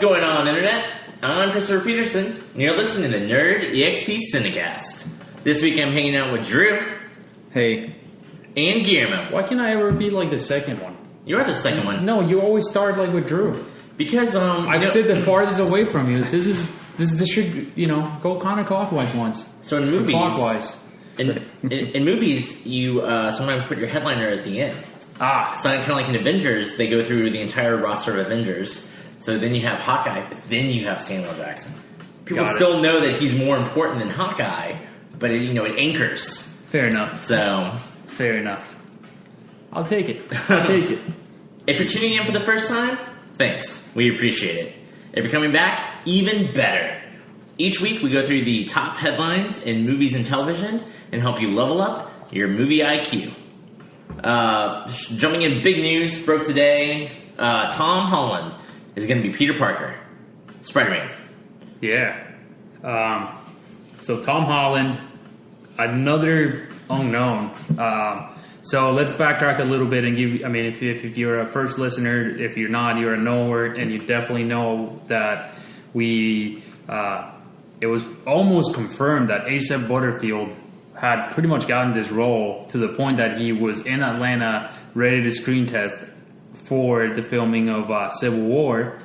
going on, Internet? I'm Christopher Peterson, and you're listening to the Nerd EXP Cinecast. This week I'm hanging out with Drew. Hey. And Guillermo. Why can't I ever be like the second one? You're the second one. No, you always start like with Drew. Because, I sit the farthest away from you. This should, go counterclockwise once. So in movies... Clockwise. In movies, you sometimes put your headliner at the end. So kind of like in Avengers, they go through the entire roster of Avengers. So then you have Hawkeye, but then you have Samuel Jackson. People still know that he's more important than Hawkeye, but it anchors. Fair enough. So fair enough. I'll take it. If you're tuning in for the first time, thanks. We appreciate it. If you're coming back, even better. Each week we go through the top headlines in movies and television and help you level up your movie IQ. Jumping in big news, broke today, Tom Holland is going to be Peter Parker, Spider-Man. Yeah. So Tom Holland, another unknown. So let's backtrack a little bit and give. I mean, if you're a first listener, if you're not, you're a knower, and you definitely know that it was almost confirmed that A$AP Butterfield had pretty much gotten this role to the point that he was in Atlanta ready to screen test for the filming of Civil War.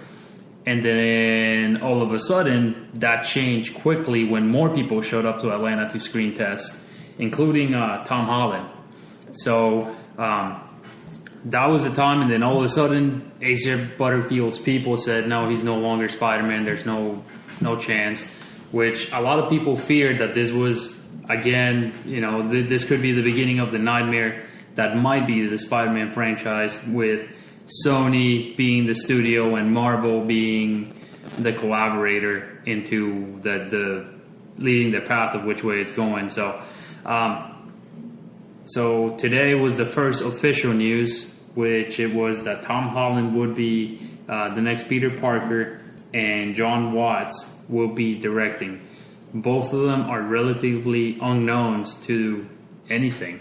And then all of a sudden, that changed quickly when more people showed up to Atlanta to screen test, including Tom Holland. So that was the time, and then all of a sudden, A$AP Butterfield's people said, no, he's no longer Spider-Man, there's no chance, which a lot of people feared that this was, again, this could be the beginning of the nightmare that might be the Spider-Man franchise, with Sony being the studio and Marvel being the collaborator into the leading the path of which way it's going. So today was the first official news, which it was that Tom Holland would be the next Peter Parker and John Watts will be directing. Both of them are relatively unknowns to anything.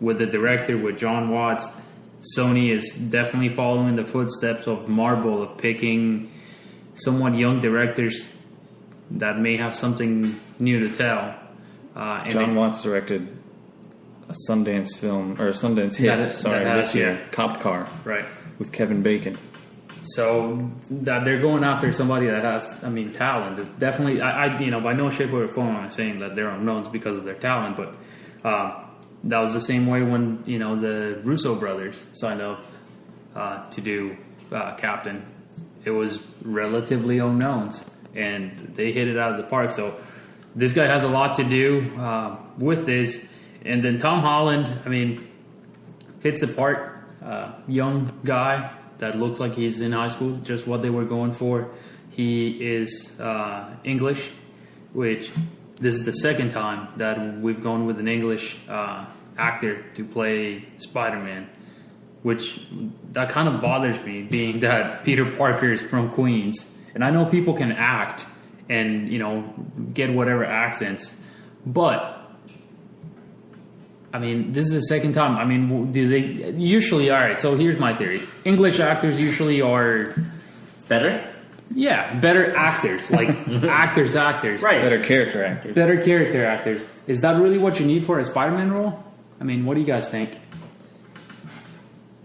With the director, with John Watts, Sony is definitely following the footsteps of Marvel of picking somewhat young directors that may have something new to tell. John Watts directed a Sundance film, or a Sundance hit, this year, Cop Car, right, with Kevin Bacon. So that they're going after somebody that has, talent. It's definitely, by no shape or form am I saying that they're unknowns because of their talent, but that was the same way when, the Russo brothers signed up to do Captain. It was relatively unknowns, and they hit it out of the park. So this guy has a lot to do with this. And then Tom Holland, fits the part. Young guy that looks like he's in high school, just what they were going for. He is English, which this is the second time that we've gone with an English actor to play Spider-Man, which that kind of bothers me, being that Peter Parker is from Queens. And I know people can act and, get whatever accents, but this is the second time. Do they usually? All right. So here's my theory: English actors usually are better. Yeah, better actors, like actors, right? Better character actors. Better character actors. Is that really what you need for a Spider-Man role? What do you guys think?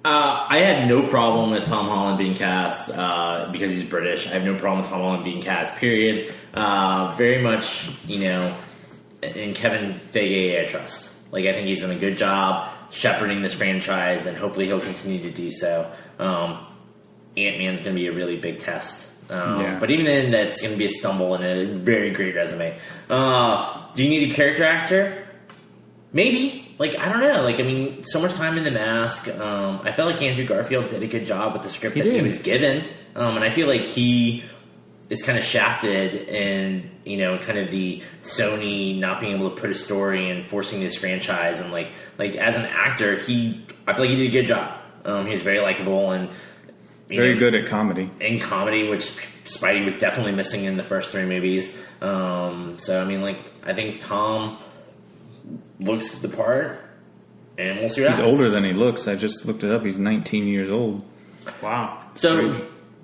I had no problem with Tom Holland being cast because he's British. I have no problem with Tom Holland being cast. Period. Very much, in Kevin Feige, I trust. I think he's done a good job shepherding this franchise, and hopefully he'll continue to do so. Ant-Man's going to be a really big test. But even then, that's going to be a stumble and a very great resume. Do you need a character actor? Maybe. I don't know. So much time in the mask. I felt like Andrew Garfield did a good job with the script he was given. And I feel like he is kind of shafted in, kind of the Sony not being able to put a story and forcing this franchise. And as an actor, I feel like he did a good job. He was very likable and very good at comedy. In comedy, which Spidey was definitely missing in the first three movies. I think Tom looks the part, and we'll see what happens. He's older than he looks. I just looked it up. He's 19 years old. Wow. So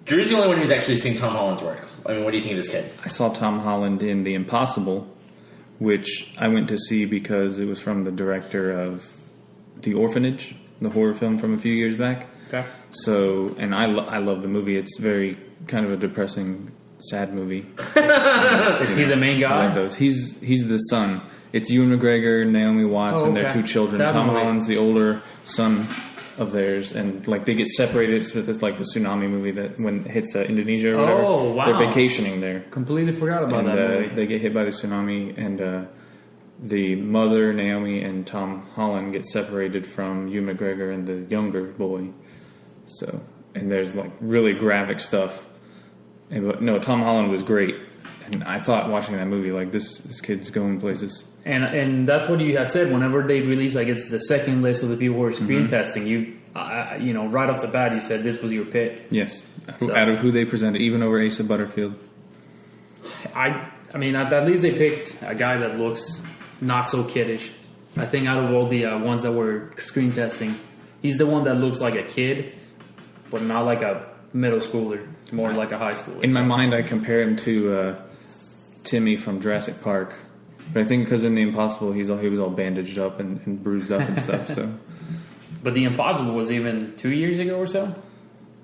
Drew's the only one who's actually seen Tom Holland's work. I mean, what do you think of this kid? I saw Tom Holland in The Impossible, which I went to see because it was from the director of The Orphanage, the horror film from a few years back. Okay. So, and I love the movie. It's very kind of a depressing, sad movie. Is he the main guy? I like those. He's the son. It's Ewan McGregor, Naomi Watts, and their 2 children. That Tom movie. Holland's the older son of theirs, and like they get separated. So it's like the tsunami movie that when it hits Indonesia or whatever. Oh, wow. They're vacationing there. Completely forgot about And that movie. they get hit by the tsunami, and the mother, Naomi, and Tom Holland get separated from Ewan McGregor and the younger boy. So, and there's like really graphic stuff. But no, Tom Holland was great, and I thought watching that movie like this kid's going places. And that's what you had said. Whenever they release, like it's the second list of the people who are screen testing. You right off the bat, you said this was your pick. Yes, So- out of who they presented, even over Asa Butterfield. I mean, at least they picked a guy that looks not so kiddish. I think out of all the ones that were screen testing, he's the one that looks like a kid, but not like a middle schooler, more like a high schooler. In my mind, I compare him to Timmy from Jurassic Park, but I think because in The Impossible, he was all bandaged up and bruised up and stuff. So But The Impossible was even 2 years ago or so.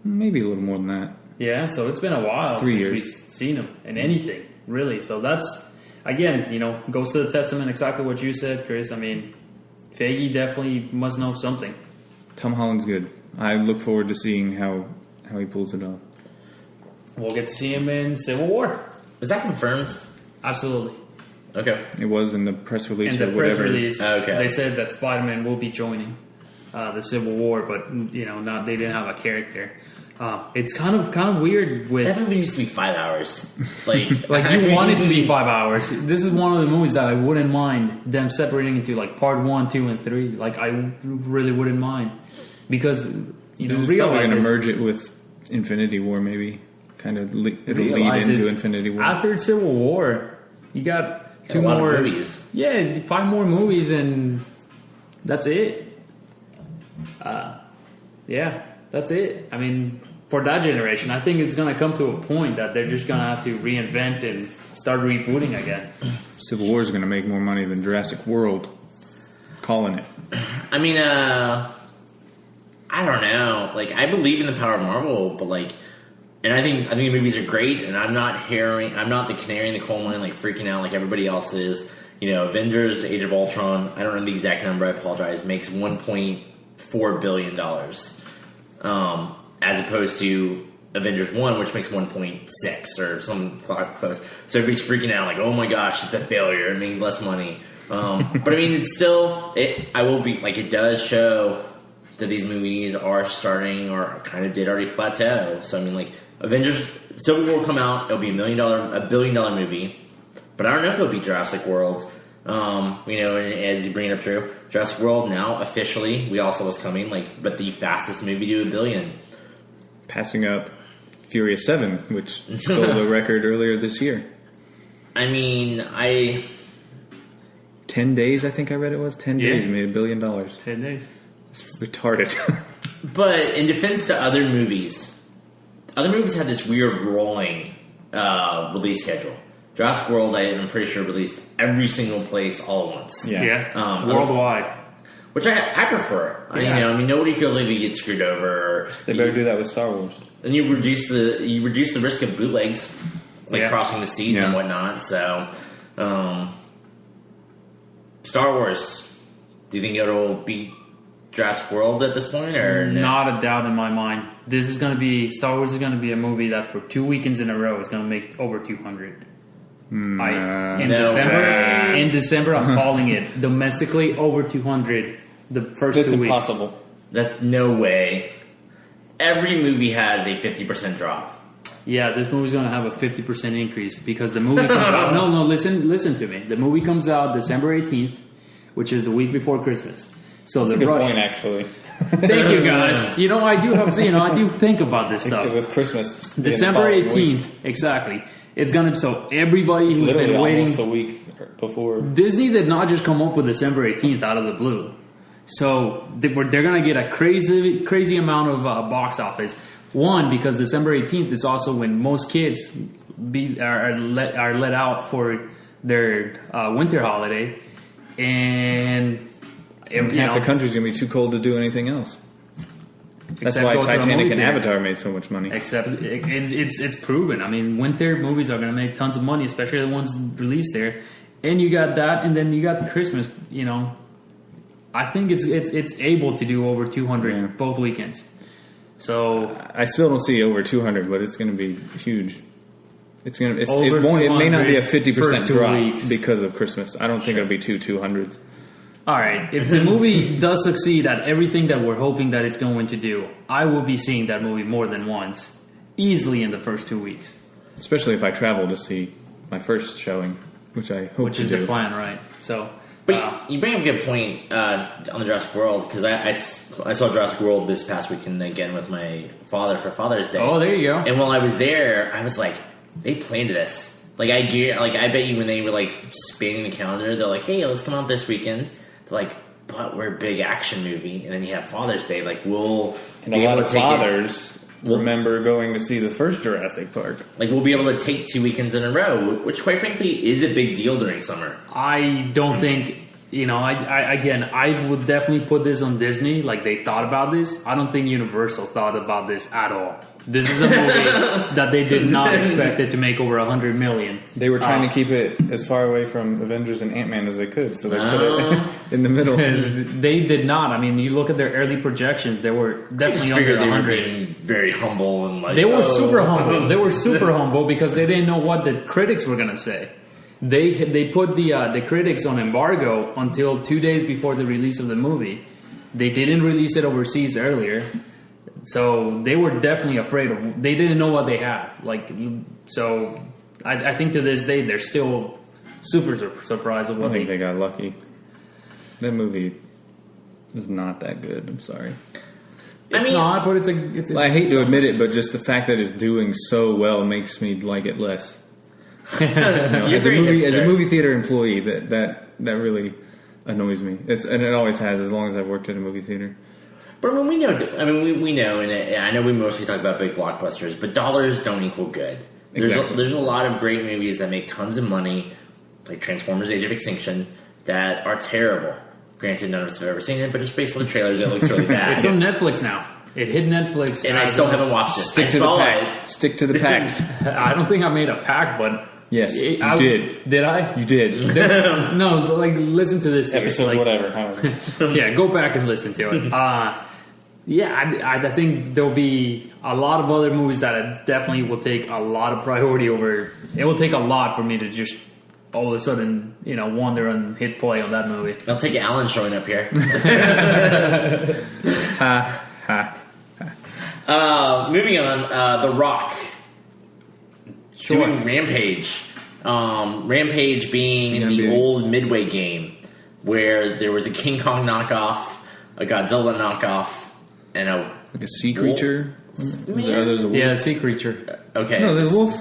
maybe a little more than that. Yeah, so it's been a while 3 since years. we've seen him in anything, really. So that's, again, goes to the testament exactly what you said, Chris. I mean, Feige definitely must know something. Tom Holland's good. I look forward to seeing how he pulls it off. We'll get to see him in Civil War. Is that confirmed? Absolutely. Okay. It was in the press release In or the press whatever. release, Okay. they said that Spider-Man will be joining the Civil War, but not they didn't have a character. It's kind of weird with That movie used to be 5 hours. Like you want it to be 5 hours. This is one of the movies that I wouldn't mind them separating into like part 1, 2, and 3. Like I really wouldn't mind because He's probably realize going to this. merge it with Infinity War, maybe. Kind of it'll lead Realize into this. Infinity War. After Civil War, you got two a lot more of movies. Yeah, 5 more movies, and that's it. Yeah, that's it. I mean, for that generation, I think it's going to come to a point that they're just going to have to reinvent and start rebooting again. Civil War is going to make more money than Jurassic World. Calling it. I mean, I don't know. Like, I believe in the power of Marvel, but like, and I think the movies are great, and I'm not the canary in the coal mine, like freaking out like everybody else is. Avengers: Age of Ultron. I don't know the exact number. I apologize. Makes $1.4 billion, as opposed to Avengers 1, which makes 1.6 or something close. So everybody's freaking out, like, oh my gosh, it's a failure. It made less money. But I mean, it's still. I will be like, it does show that these movies are starting or kind of did already plateau. So I mean, like, Avengers Civil War will come out, it'll be $1 billion movie, but I don't know if it'll be Jurassic World. As you bring it up, Drew, Jurassic World now officially, we all saw this coming, but the fastest movie to $1 billion, Passing up Furious 7, which stole the record earlier this year. I mean, 10 days, I think I read it was. 10 days made $1 billion. 10 days. It's retarded. But in defense to other movies have this weird rolling release schedule. Jurassic World, I'm pretty sure, released every single place all at once. Yeah. Worldwide. Which I prefer. Yeah. Nobody feels like we get screwed over. They better do that with Star Wars. And you reduce the risk of bootlegs, crossing the seas and whatnot. So, Star Wars, do you think it'll beat Jurassic World at this point, or no? Not a doubt in my mind. Star Wars is going to be a movie that for 2 weekends in a row is going to make over 200. In December, I'm calling it domestically over 200. The first 2 weeks. That's impossible. That's no way. Every movie has a 50% drop. Yeah, this movie's going to have a 50% increase because the movie comes out. No, listen to me. The movie comes out December 18th, which is the week before Christmas. So That's the a good rush. point, actually. Thank you, guys. I do have. I do think about this stuff. With Christmas, December 18th, exactly. It's gonna. So everybody who's literally been waiting. almost a week before. Disney did not just come up with December 18th out of the blue. So they're gonna get a crazy amount of box office. One, because December 18th is also when most kids are let out for their winter holiday, and half the country's gonna be too cold to do anything else. That's Except why go to a Titanic movie and theater. Avatar made so much money. Except it's proven. I mean, winter movies are going to make tons of money, especially the ones released there. And you got that, and then you got the Christmas. You know, I think it's able to do over 200 both weekends. So I still don't see over 200, but it's going to be huge. It may not be a 50% first 2 drop weeks. because of Christmas. I don't think it'll be 200s. all right, if the movie does succeed at everything that we're hoping that it's going to do, I will be seeing that movie more than once, easily in the first 2 weeks. Especially if I travel to see my first showing, which I hope Which to is do. the plan, right? So, But you bring up a good point on the Jurassic World, because I saw Jurassic World this past weekend again with my father for Father's Day. oh, there you go. And while I was there, I was like, they planned this. Like I bet you when they were like spinning the calendar, they're like, hey, let's come out this weekend. They're like, but we're a big action movie, and then you have Father's Day. Like we'll And be a lot able of to take fathers remember going to see the first Jurassic Park. we'll be able to take 2 weekends in a row, which quite frankly is a big deal during summer. I don't think, I would definitely put this on Disney. Like, they thought about this. I don't think Universal thought about this at all. This is a movie that they did not expect it to make over $100 million. They were trying to keep it as far away from Avengers and Ant-Man as they could, so they put it in the middle. They did not. I mean, you look at their early projections, they were definitely under they were 100. being very humble and like They were super humble. They were super humble because they didn't know what the critics were going to say. They put the critics on embargo until 2 days before the release of the movie. They didn't release it overseas earlier, so they were definitely afraid of. They didn't know what they had. So I think to this day they're still super surprised of I what think they got lucky. That movie is not that good. I'm sorry. It's not, but it's I hate to admit it, but just the fact that it's doing so well makes me like it less. As a movie theater employee, that really annoys me. And it always has, as long as I've worked at a movie theater. But we know, we know, and I know we mostly talk about big blockbusters, but dollars don't equal good. There's a lot of great movies that make tons of money, like Transformers: Age of Extinction, that are terrible. Granted, none of us have ever seen it, but just based on the trailers, it looks really bad. It's on Netflix now. It hit Netflix, and I still haven't watched it. Stick to the pact. I don't think I made a pact, but yes, you did. Did I? You did. No, listen to this Episode whatever. However. Yeah, go back and listen to it. I think there'll be a lot of other movies that definitely will take a lot of priority over. It will take a lot for me to just all of a sudden, wander and hit play on that movie. I'll take Alan showing up here. Moving on, The Rock doing Rampage. Rampage being the old Midway game where there was a King Kong knockoff, a Godzilla knockoff, and a sea creature. There's a wolf? Yeah, sea creature. Okay. No, there's a wolf.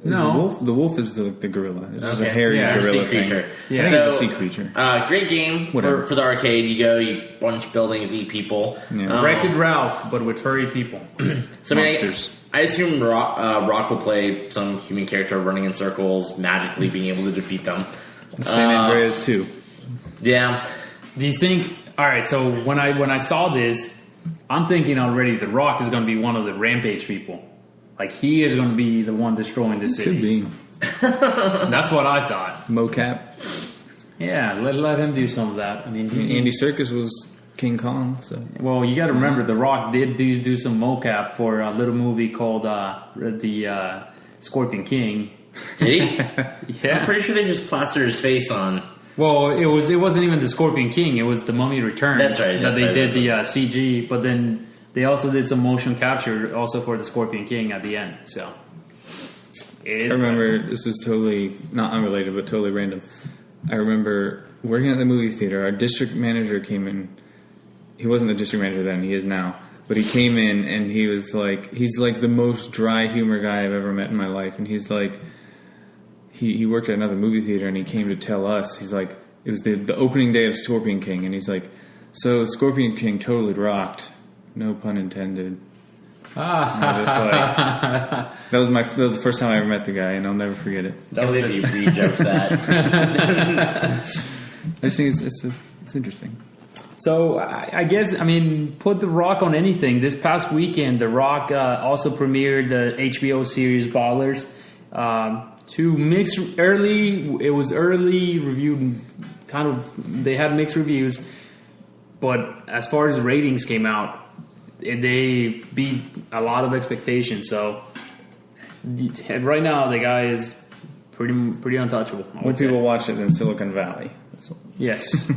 No. The wolf is the gorilla. It's just a hairy gorilla sea creature. thing. Yeah. I think it's a sea creature. Great game for the arcade. You go, you bunch buildings, eat people. Yeah. Wreck-It Ralph, but with furry people. So Monsters. I assume Rock will play some human character running in circles, magically being able to defeat them. San Andreas too. Yeah. Do you think? All right. So when I saw this, I'm thinking already The Rock is going to be one of the Rampage people. Like he is going to be the one destroying the cities. Could be. That's what I thought. Mocap. Yeah, let him do some of that. I mean, Andy Serkis was King Kong. So well, you got to remember, The Rock did do some mocap for a little movie called the Scorpion King. Did he? Yeah. I'm pretty sure they just plastered his face on. Well, it wasn't even the Scorpion King. It was the Mummy Returns. That's right. That they did the CG, but then they also did some motion capture also for the Scorpion King at the end. So I remember, this is totally not unrelated, but totally random. I remember working at the movie theater. Our district manager came in. He wasn't the district manager then; he is now. But he came in and he was like, he's like the most dry humor guy I've ever met in my life. And he's like, he worked at another movie theater and he came to tell us. He's like, it was the opening day of Scorpion King, and he's like, so Scorpion King totally rocked. No pun intended. That was the first time I ever met the guy, and I'll never forget it. I can't believe you re-joked that. I just think it's interesting. So I guess, I mean, put The Rock on anything. This past weekend, The Rock also premiered the HBO series Ballers. To mixed early, it was early reviewed. Kind of, they had mixed reviews, but as far as ratings came out, they beat a lot of expectations. So right now, the guy is pretty untouchable. More people watch it than Silicon Valley. Yes.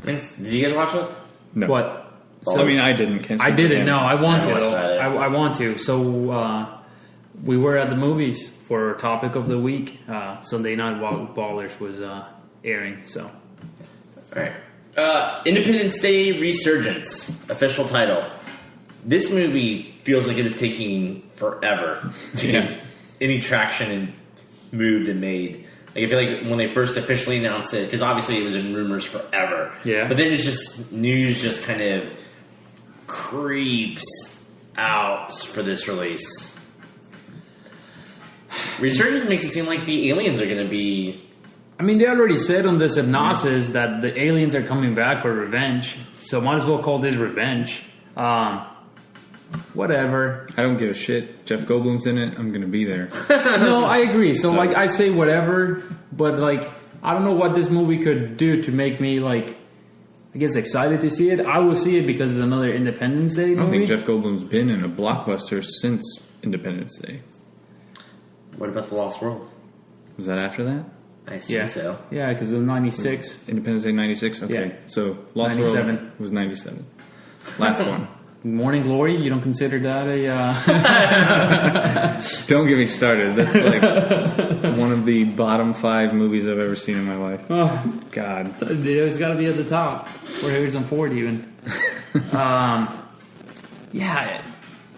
Did you guys watch it? No. What? So, I mean, I didn't. I didn't. No, I want to. I I want to. So we were at the movies for Topic of the Week. Sunday Night Ballers was airing. So, all right. Independence Day Resurgence, official title. This movie feels like it is taking forever to get any traction and moved and made. Like, I feel like when they first officially announced it, because obviously it was in rumors forever. Yeah. But then it's just news just kind of creeps out for this release. Resurgence makes it seem like the aliens are going to be... I mean, they already said on the synopsis that the aliens are coming back for revenge. So might as well call this revenge. Whatever. I don't give a shit. Jeff Goldblum's in it. I'm going to be there. No, I agree. So, like, I say whatever, but, like, I don't know what this movie could do to make me, like, I guess excited to see it. I will see it because it's another Independence Day movie. I don't think Jeff Goldblum's been in a blockbuster since Independence Day. What about The Lost World? Was that after that? I assume so. Yeah, because of 96. Independence Day 96? Okay. Yeah. So Lost 97. World was 97. Last one. Morning Glory, you don't consider that a... Don't get me started. That's like one of the bottom 5 movies I've ever seen in my life. Oh, God. It's got to be at the top. Or Harrison Ford even. Yeah,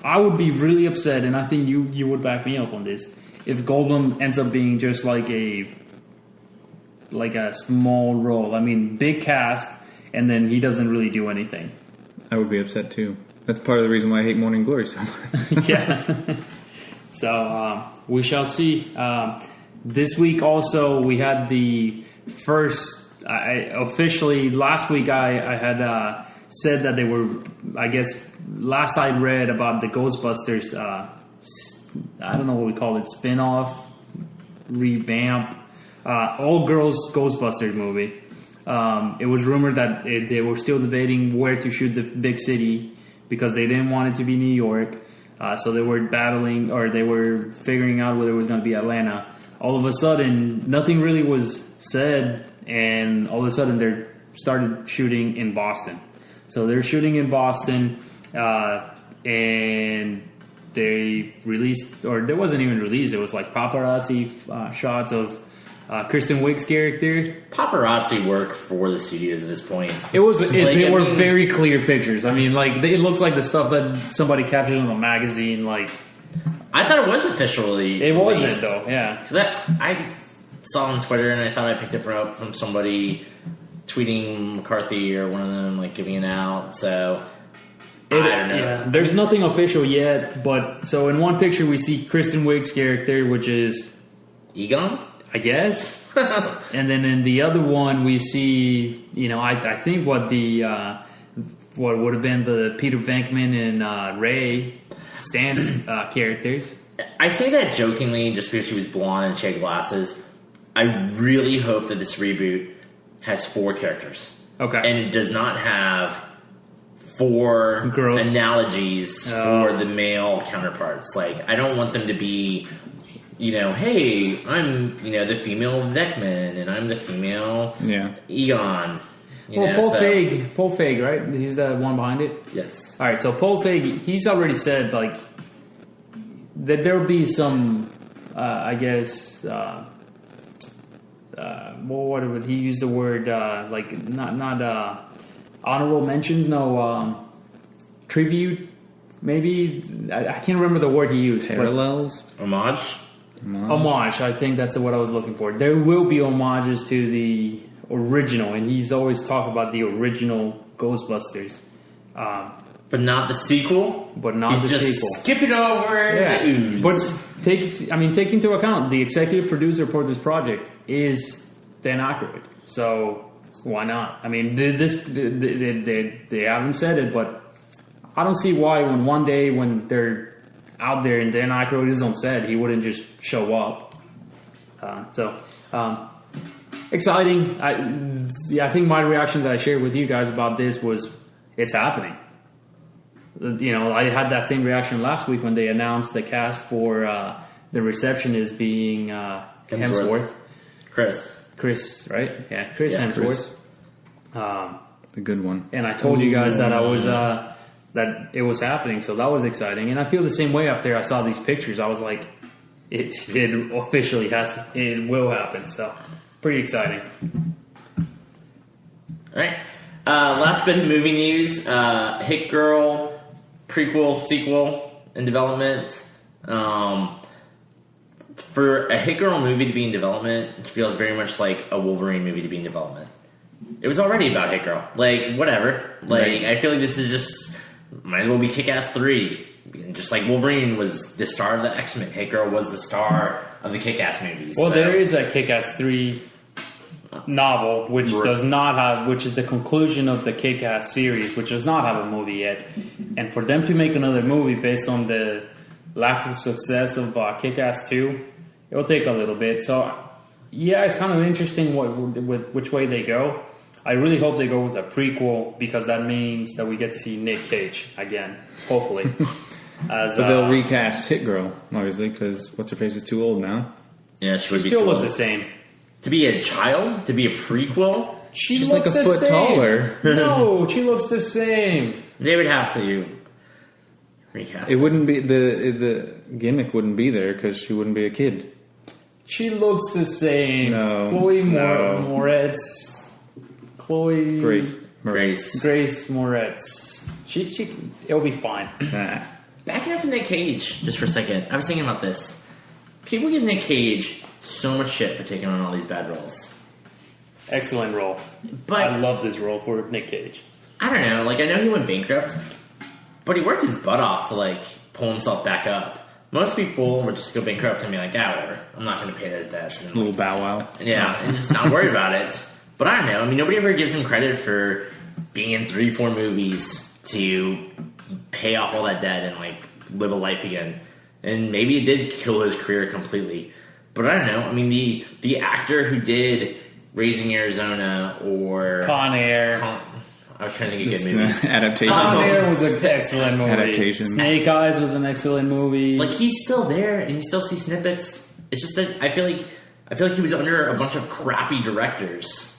I would be really upset, and I think you would back me up on this, if Goldblum ends up being just like a small role. I mean, big cast, and then he doesn't really do anything. I would be upset too. That's part of the reason why I hate Morning Glory so much. Yeah. So we shall see. This week also we had the first. Officially last week I had said that they were. I guess last I read about the Ghostbusters. I don't know what we call it. Spin-off, revamp, all girls Ghostbusters movie. It was rumored that they were still debating where to shoot the big city because they didn't want it to be New York. So they were battling, or they were figuring out whether it was going to be Atlanta. All of a sudden, nothing really was said, and all of a sudden they started shooting in Boston. So they're shooting in Boston, and they released, or there wasn't even released, it was like paparazzi shots of Kristen Wiig's character. Paparazzi work for the studios at this point. They were very clear pictures. I mean, like, it looks like the stuff that somebody captured in a magazine. Like, I thought it was officially. It wasn't though. Yeah, because I saw on Twitter and I thought I picked it up from somebody tweeting McCarthy or one of them like giving it out. So I don't know. Yeah, there's nothing official yet. But so in one picture we see Kristen Wiig's character, which is Egon, I guess. And then in the other one, we see, I think what would have been the Peter Venkman and Ray Stan's characters. I say that jokingly just because she was blonde and she had glasses. I really hope that this reboot has 4 characters. Okay. And it does not have 4 girls analogies for the male counterparts. Like, I don't want them to be... hey, I'm, the female Vecman, and I'm the female Egon. Paul Feig, right? He's the one behind it? Yes. All right, so Paul Feig, he's already said, like, that there will be some, I guess, what would he use the word, like, not honorable mentions, no, tribute, maybe? I can't remember the word he used. Parallels? Homage? Homage, I think that's what I was looking for. There will be homages to the original, and he's always talked about the original Ghostbusters. But not the sequel. But not He's the just sequel. skipping over the ooze. But take into account the executive producer for this project is Dan Aykroyd. So why not? I mean, they haven't said it, but I don't see why one day when they're out there and Dan Aykroyd is on set, he wouldn't just show up. Exciting. I think my reaction that I shared with you guys about this was, it's happening. You know, I had that same reaction last week when they announced the cast for the receptionist being Hemsworth. Chris, right? Yeah, Chris Hemsworth. The good one. And I told you guys that I was that it was happening, so that was exciting. And I feel the same way after I saw these pictures. I was like, it officially it will happen. So pretty exciting. All right. Last bit of movie news: Hit Girl prequel, sequel in development. For a Hit Girl movie to be in development, it feels very much like a Wolverine movie to be in development. It was already about Hit Girl. Like, whatever. Like, right. I feel like this is just, might as well be Kick-Ass 3. Just like Wolverine was the star of the X-Men, Hit Girl was the star of the Kick-Ass movies. Well, there is a Kick-Ass 3 novel, which does not have, which is the conclusion of the Kick-Ass series, which does not have a movie yet. And for them to make another movie based on the lack of success of Kick-Ass 2, it will take a little bit. So, yeah, it's kind of interesting with which way they go. I really hope they go with a prequel, because that means that we get to see Nick Cage again, hopefully. So they'll recast Hit Girl, obviously, because what's-her-face is too old now. Yeah, she still looks the same. To be a child? To be a prequel? She's like a foot taller. No, she looks the same. They would have to recast. It wouldn't be the gimmick wouldn't be there because she wouldn't be a kid. She looks the same. No, Chloe Moretz. Grace Moretz. It'll be fine. Nah. Backing up to Nick Cage just for a second. I was thinking about this. People give Nick Cage so much shit for taking on all these bad roles. Excellent role. But I love this role for Nick Cage. I don't know. Like, I know he went bankrupt, but he worked his butt off to, like, pull himself back up. Most people would just go bankrupt and be like, whatever. I'm not going to pay those debts. And, a little bow wow. Yeah, and just not worry about it. But I don't know. I mean, nobody ever gives him credit for being in 3-4 movies to pay off all that debt and, like, live a life again. And maybe it did kill his career completely. But I don't know. I mean, the actor who did Raising Arizona or Con Air. I was trying to think of good movies. Adaptation. Con Air was an excellent movie. Adaptation. Snake Eyes was an excellent movie. Like, he's still there, and you still see snippets. It's just that I feel like he was under a bunch of crappy directors.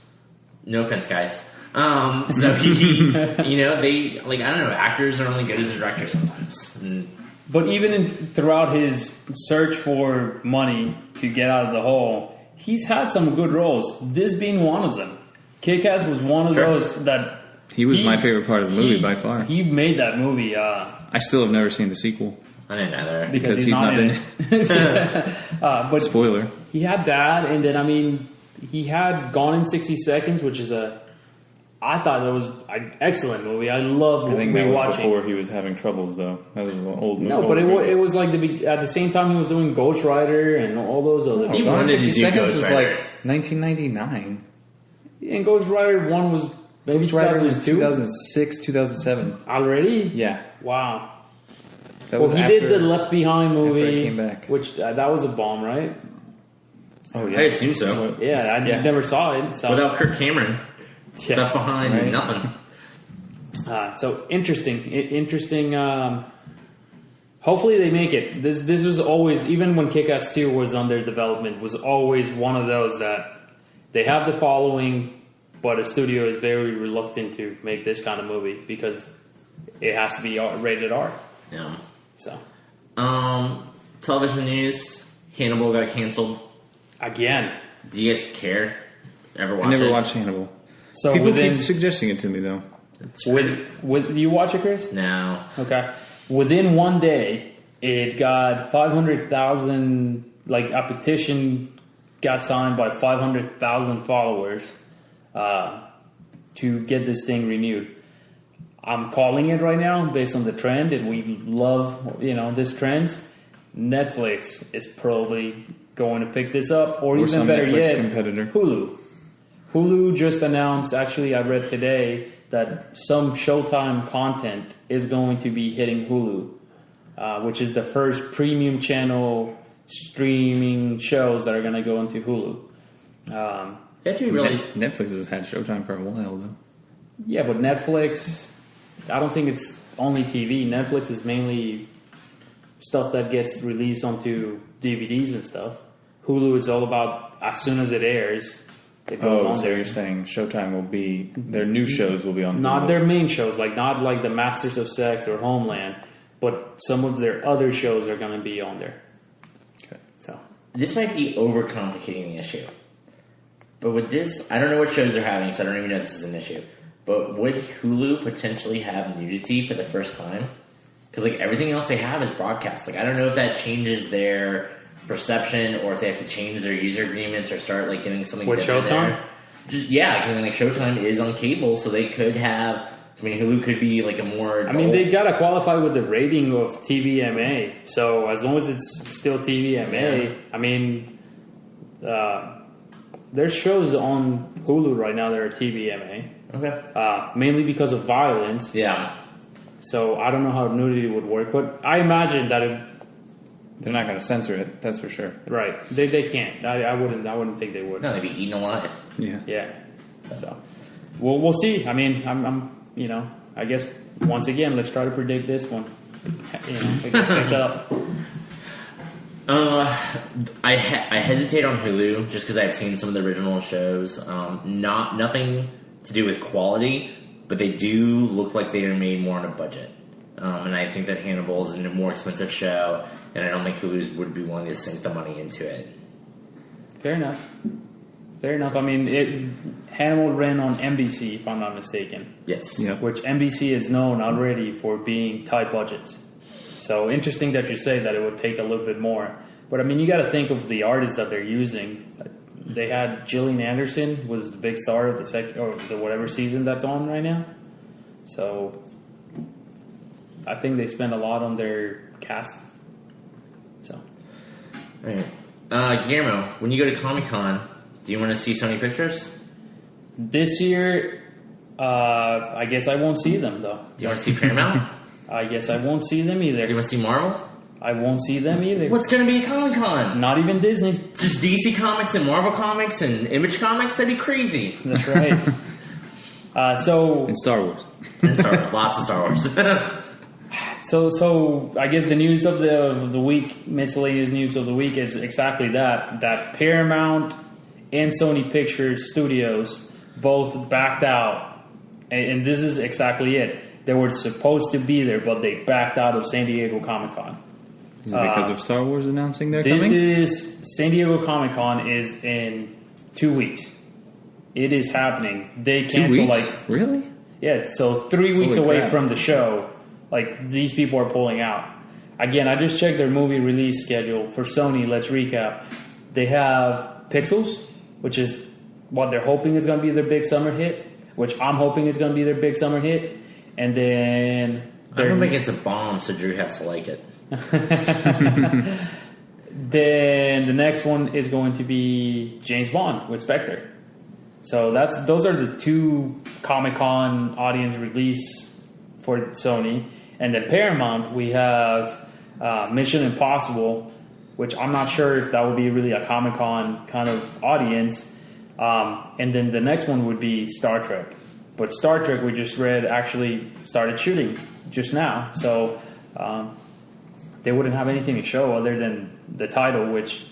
No offense, guys. So he, they, like, I don't know, actors are only good as a director sometimes. But even throughout his search for money to get out of the hole, he's had some good roles. This being one of them. Kick-Ass was one of those that... He was my favorite part of the movie by far. He made that movie. I still have never seen the sequel. I didn't either. Because he's not in it. But spoiler. He had that, and then, I mean, he had Gone in 60 Seconds, which is I thought that was an excellent movie. I loved I think that was watching. before he was having troubles, though. That was an old movie. No, but it was like at the same time he was doing Ghost Rider and all those other movies. Gone in 60 Seconds was like 1999. And Ghost Rider 1 was maybe 2006, 2007. Already? Yeah. Wow. That was he did the Left Behind movie. After I came back. Which, that was a bomb, right? Oh, yeah. I assume so. Yeah, I never saw it. So. Without Kirk Cameron. Left Behind is nothing. So interesting. Hopefully they make it. This was always, even when Kick-Ass 2 was under development, was always one of those that they have the following, but a studio is very reluctant to make this kind of movie because it has to be rated R. Yeah. So. Television news: Hannibal got canceled again. Do you guys care? Ever watch it? I never watched Hannibal. So people keep suggesting it to me, though. With you watch it, Chris? No. Okay. Within one day, it got 500,000. Like, a petition got signed by 500,000 followers to get this thing renewed. I'm calling it right now based on the trend, and we love, this trends. Netflix is probably going to pick this up, or even some better Netflix yet, competitor. Hulu. Hulu just announced, actually I read today, that some Showtime content is going to be hitting Hulu, which is the first premium channel streaming shows that are going to go into Hulu. Netflix has had Showtime for a while, though. Yeah, but Netflix, I don't think it's only TV. Netflix is mainly stuff that gets released onto DVDs and stuff. Hulu is all about as soon as it airs, it goes on so there. You're saying Showtime will be, their new shows will be on Not Hulu. their main shows, not like the Masters of Sex or Homeland, but some of their other shows are going to be on there. Okay. So This might be overcomplicating the issue. But with this, I don't know what shows they're having, so I don't even know if this is an issue. But would Hulu potentially have nudity for the first time? Because everything else they have is broadcast. I don't know if that changes their perception, or if they have to change their user agreements or start getting something with different Showtime. There. Yeah, because Showtime is on cable, so they could have. Hulu could be a more. Adult. They gotta qualify with the rating of TVMA. So as long as it's still TVMA, there's shows on Hulu right now that are TVMA. Okay. Mainly because of violence. Yeah. So I don't know how nudity would work, but I imagine that They're not going to censor it, that's for sure. right. They can't. I wouldn't think they would. No, they'd be eaten alive. Yeah. Yeah. So we'll see. I'm I guess once again, let's try to predict this one. It gets picked up. I hesitate on Hulu just because I've seen some of the original shows. Nothing to do with quality, but they do look like they are made more on a budget. And I think that Hannibal is a more expensive show, and I don't think Hulu would be willing to sink the money into it. Fair enough. Hannibal ran on NBC, if I'm not mistaken. Yes. Yep. Which NBC is known already for being tight budgets. So interesting that you say that it would take a little bit more. But you got to think of the artists that they're using. They had Gillian Anderson was the big star of the whatever season that's on right now. So I think they spend a lot on their cast. So. All right. Guillermo, when you go to Comic-Con, do you want to see Sony pictures? This year, I guess I won't see them, though. Do you want to see Paramount? I guess I won't see them either. Do you want to see Marvel? I won't see them either. What's going to be at Comic-Con? Not even Disney. Just DC Comics and Marvel Comics and Image Comics? That'd be crazy. That's right. And Star Wars. And Star Wars. Lots of Star Wars. So I guess the news of the week, miscellaneous news of the week, is exactly that Paramount and Sony Pictures Studios both backed out, and this is exactly it. They were supposed to be there, but they backed out of San Diego Comic-Con. Is it because of Star Wars announcing they're This coming? is San Diego Comic-Con is in 2 weeks. It is happening. They 2 cancel weeks? Really? Yeah, so 3 weeks Holy away crap. from the show, these people are pulling out. Again, I just checked their movie release schedule for Sony. Let's recap. They have Pixels, which is what they're hoping is going to be their big summer hit, which I'm hoping is going to be their big summer hit. And then I don't think it's a bomb, so Drew has to like it. Then the next one is going to be James Bond with Spectre. So those are the two Comic-Con audience release for Sony. And then Paramount, we have Mission Impossible, which I'm not sure if that would be really a Comic-Con kind of audience. And then the next one would be Star Trek. But Star Trek, we just read, actually started shooting just now. So they wouldn't have anything to show other than the title, which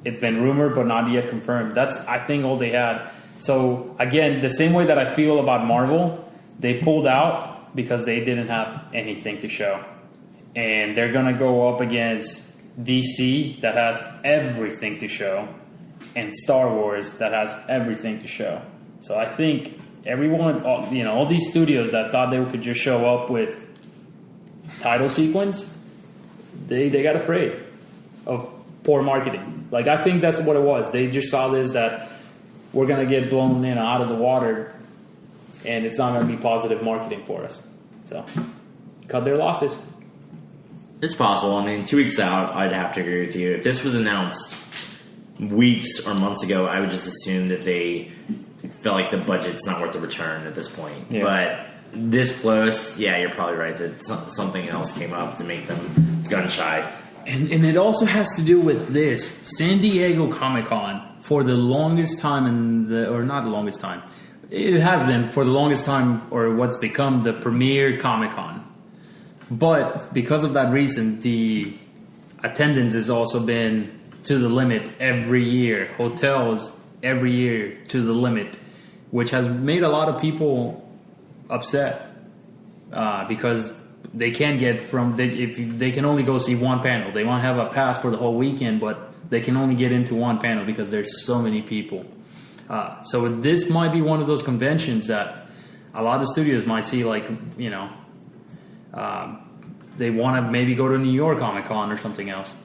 it's been rumored but not yet confirmed. That's, I think, all they had. So, again, the same way that I feel about Marvel, they pulled out because they didn't have anything to show. And they're going to go up against DC, that has everything to show, and Star Wars, that has everything to show. So I think everyone, all these studios that thought they could just show up with title sequence, they got afraid of poor marketing. I think that's what it was. They just saw this, that we're going to get blown out of the water and it's not going to be positive marketing for us. So, cut their losses. It's possible. I mean, 2 weeks out, I'd have to agree with you. If this was announced weeks or months ago, I would just assume that they felt like the budget's not worth the return at this point. Yeah. But this close, yeah, you're probably right that something else came up to make them gun shy. And it also has to do with this. San Diego Comic-Con, for the longest time not the longest time, it has been for the longest time, or what's become the premier Comic-Con. But because of that reason, the attendance has also been to the limit every year. Hotels every year to the limit, which has made a lot of people upset because they can't get if they can only go see one panel. They want to have a pass for the whole weekend, but they can only get into one panel because there's so many people. So this might be one of those conventions that a lot of studios might see, like, you know, they want to maybe go to New York Comic-Con or something else.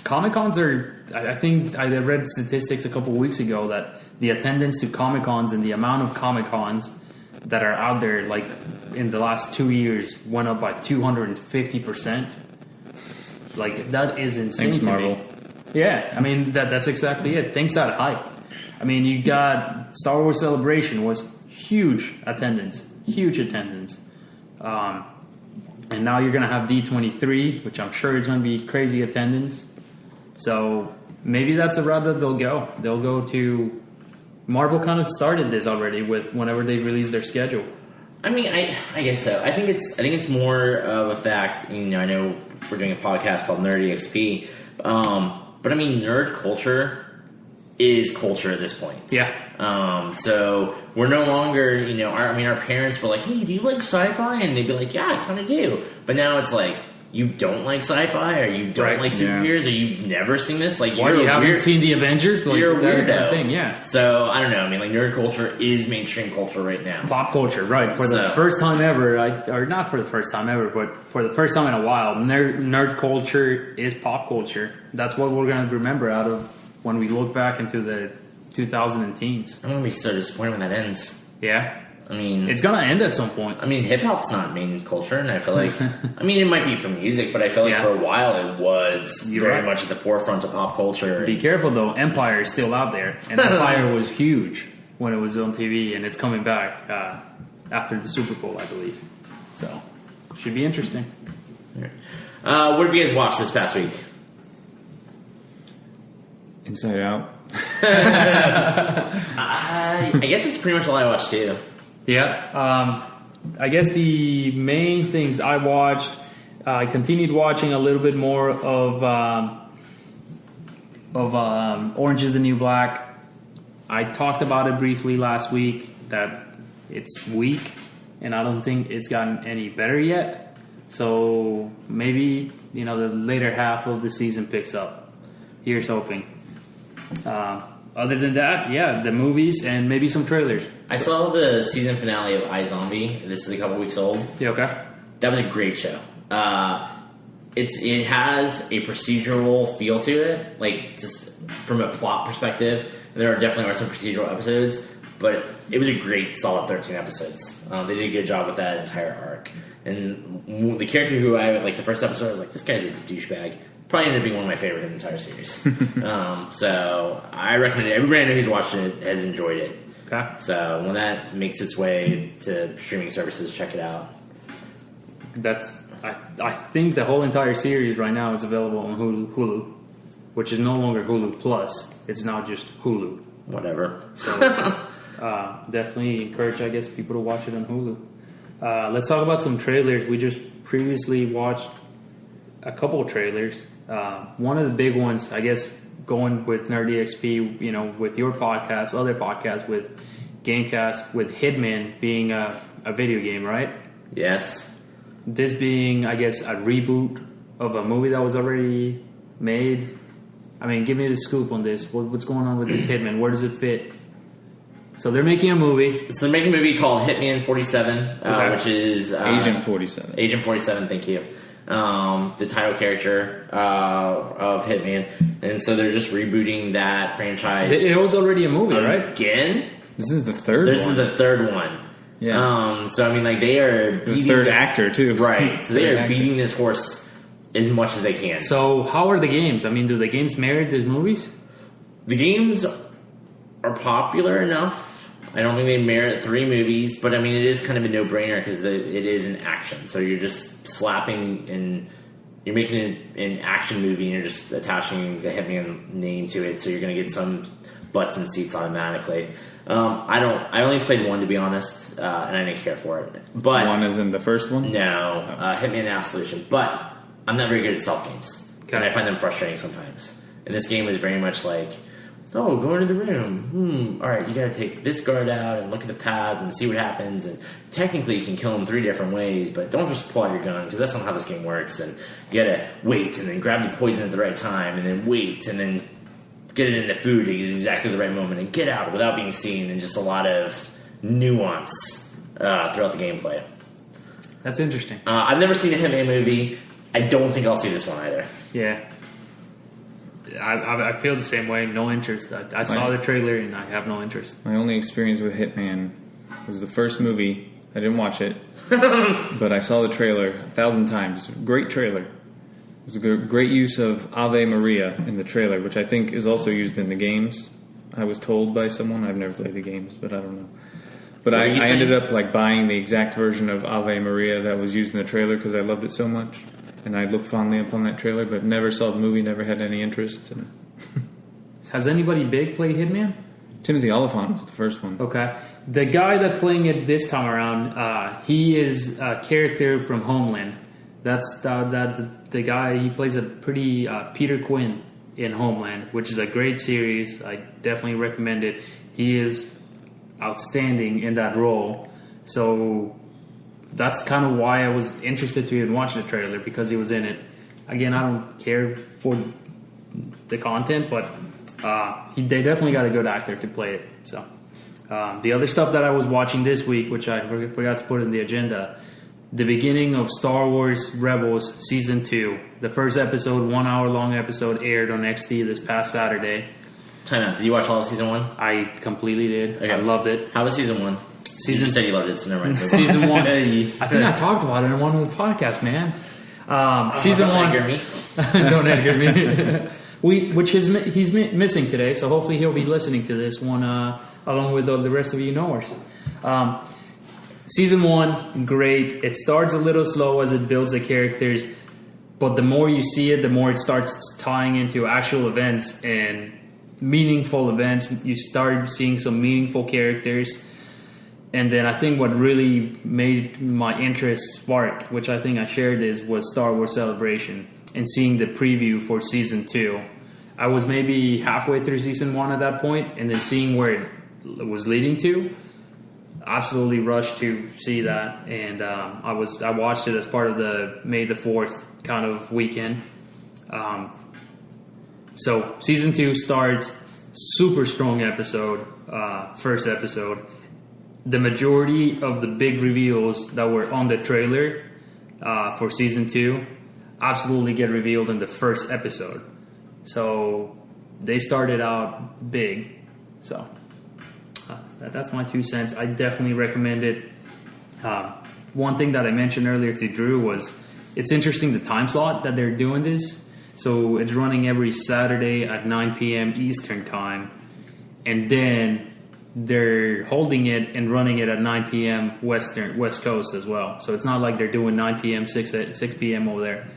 Comic-Cons are, I think I read statistics a couple weeks ago that the attendance to Comic-Cons and the amount of Comic-Cons that are out there, like, in the last 2 years went up by 250%. Like, that is insane. Thanks, Marvel. Yeah, I mean, that's exactly it. Thanks that hype. I mean, you got Star Wars Celebration was huge attendance. And now you're going to have D23, which I'm sure is going to be crazy attendance. So maybe that's the route that they'll go. They'll go to... Marvel kind of started this already with whenever they release their schedule. I mean, I guess so. I think it's more of a fact. You know, I know we're doing a podcast called Nerdy XP, but I mean, nerd culture is culture at this point. Yeah. So we're no longer, you know, our parents were like, "Hey, do you like sci-fi?" And they'd be like, "Yeah, I kind of do." But now it's like, you don't like sci-fi, or you don't like superheroes, or you've never seen this. Like, you haven't seen the Avengers? Like, you're a weirdo. Kind of thing, yeah. So I don't know. I mean, like, nerd culture is mainstream culture right now. Pop culture, right? For the first time ever, or not for the first time ever, but for the first time in a while, nerd culture is pop culture. That's what we're going to remember out of when we look back into the 2010s. I'm going to be so disappointed when that ends. Yeah. I mean, it's gonna end at some point. I mean, hip hop's not main culture, and I feel like, I mean, it might be for music, but I feel like for a while it was very much at the forefront of pop culture. Be careful though, Empire is still out there, and Empire was huge when it was on TV, and it's coming back after the Super Bowl, I believe. So, should be interesting. What have you guys watched this past week? Inside Out. I guess it's pretty much all I watched too. Yeah, I guess the main things I watched, I continued watching a little bit more of Orange is the New Black. I talked about it briefly last week, that it's weak, and I don't think it's gotten any better yet. So maybe, you know, the later half of the season picks up. Here's hoping. Other than that, yeah, the movies and maybe some trailers. I saw the season finale of iZombie. This is a couple weeks old. Yeah, okay. That was a great show. It has a procedural feel to it, like just from a plot perspective. There definitely are some procedural episodes, but it was a great, solid 13 episodes. They did a good job with that entire arc. And the character who like the first episode, I was like, this guy's a douchebag. Probably ended up being one of my favorite in the entire series. So I recommend it. Everybody I know who's watched it has enjoyed it. Okay. So when that makes its way to streaming services, check it out. I think the whole entire series right now is available on Hulu, which is no longer Hulu Plus. It's now just Hulu. Whatever. So definitely encourage, I guess, people to watch it on Hulu. Let's talk about some trailers. We just previously watched a couple of trailers. One of the big ones, I guess, going with Nerdy XP, you know, with your podcast, other podcasts, with Gamecast, with Hitman being a video game, right? Yes. This being, I guess, a reboot of a movie that was already made. I mean, give me the scoop on this. What's going on with this Hitman? Where does it fit? So they're making a movie. So they're making a movie called Hitman 47, which is... Agent 47. Agent 47, thank you. The title character of Hitman. And so they're just rebooting that franchise. It was already a movie, right? Again? This is the third one. This is the third one. Yeah. So I mean, like they are the third actor too, right? So they are actor. beating this horse as much as they can. So how are the games? I mean, do the games merit these movies? The games are popular enough. I don't think they merit 3 movies, but I mean, it is kind of a no-brainer because it is an action. So you're just slapping and you're making an action movie and you're just attaching the Hitman name to it. So you're going to get some butts and seats automatically. I only played 1 to be honest, and I didn't care for it. But 1 is in the first one? No, Hitman Absolution. But I'm not very good at stealth games. Okay. And I find them frustrating sometimes. And this game was very much like, oh, go into the room. Alright, you gotta take this guard out and look at the paths and see what happens. And technically you can kill him 3 different ways, but don't just pull out your gun, because that's not how this game works. And you gotta wait and then grab the poison at the right time and then wait and then get it in the food at exactly the right moment and get out without being seen, and just a lot of nuance throughout the gameplay. That's interesting. I've never seen a Hitman movie. I don't think I'll see this one either. Yeah. I feel the same way. No interest. I saw the trailer and I have no interest. My only experience with Hitman was the first movie. I didn't watch it, but I saw the trailer 1,000 times. Great trailer. It was a great use of Ave Maria in the trailer, which I think is also used in the games. I was told by someone. I've never played the games, but I don't know. But I ended up like buying the exact version of Ave Maria that was used in the trailer because I loved it so much. And I looked fondly upon that trailer, but never saw the movie, never had any interest. And has anybody big played Hitman? Timothy Olyphant was the first one. Okay. The guy that's playing it this time around, he is a character from Homeland. That's the guy, he plays a pretty Peter Quinn in Homeland, which is a great series. I definitely recommend it. He is outstanding in that role. So that's kind of why I was interested to even watch the trailer, because he was in it. Again, I don't care for the content, but they definitely got a good actor to play it. So the other stuff that I was watching this week, which I forgot to put in the agenda, the beginning of Star Wars Rebels Season 2. The first episode, 1 hour long episode, aired on XD this past Saturday. Time out. Did you watch all of Season 1? I completely did. Okay. I loved it. How was Season 1? You said you loved it, so never mind. Season 1. I think I talked about it in one of the podcasts, man. Season 1. Edgar me. Don't Edgar me. He's missing today, so hopefully he'll be listening to this one along with the rest of you knowers. Season 1, great. It starts a little slow as it builds the characters, but the more you see it, the more it starts tying into actual events and meaningful events. You start seeing some meaningful characters. And then I think what really made my interest spark, which I think I shared this, was Star Wars Celebration and seeing the preview for Season 2. I was maybe halfway through Season 1 at that point, and then seeing where it was leading to, absolutely rushed to see that. And I watched it as part of the May the 4th kind of weekend. So Season 2 starts, super strong episode, first episode. The majority of the big reveals that were on the trailer for Season 2 absolutely get revealed in the first episode. So they started out big. So that's my 2 cents. I definitely recommend it. One thing that I mentioned earlier to Drew was it's interesting the time slot that they're doing this. So it's running every Saturday at 9 p.m. Eastern Time. And then they're holding it and running it at 9 p.m. West Coast as well. So it's not like they're doing 9 p.m., 6 p.m. over there.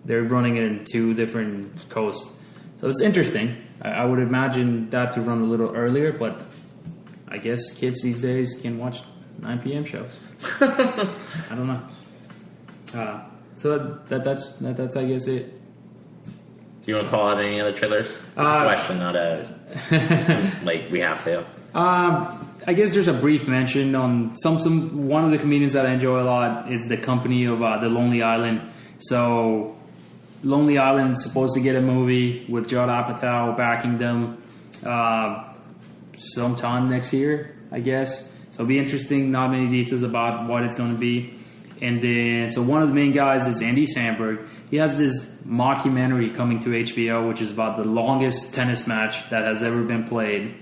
They're running it in 2 different coasts. So it's interesting. I would imagine that to run a little earlier, but I guess kids these days can watch 9 p.m. shows. I don't know. So that's I guess it. Do you want to call out any other trailers? It's a question, not a like we have to. I guess there's a brief mention on one of the comedians that I enjoy a lot is the company of The Lonely Island. So Lonely Island is supposed to get a movie with Judd Apatow backing them sometime next year, I guess. So it'll be interesting. Not many details about what it's going to be. And then, so one of the main guys is Andy Samberg. He has this mockumentary coming to HBO, which is about the longest tennis match that has ever been played.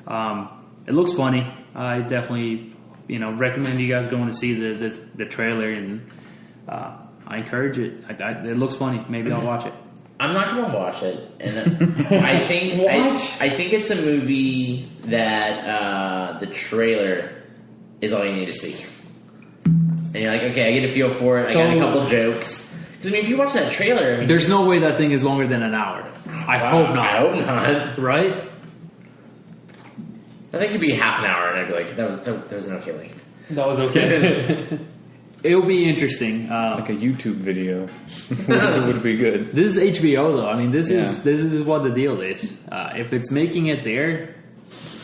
It looks funny. I definitely recommend you guys going to see the trailer, and I encourage it. It looks funny. Maybe I'll watch it. I'm not going to watch it, and I think I think it's a movie that the trailer is all you need to see. And you're like, okay, I get a feel for it. I got a couple jokes. Because if you watch that trailer, there's no way that thing is longer than an hour. I hope not. I hope not. Right? I think it'd be half an hour, and I'd be like, that was an okay length. That was okay. It'll be interesting. Like a YouTube video would be good. This is HBO, though. I mean, this is what the deal is. If it's making it there,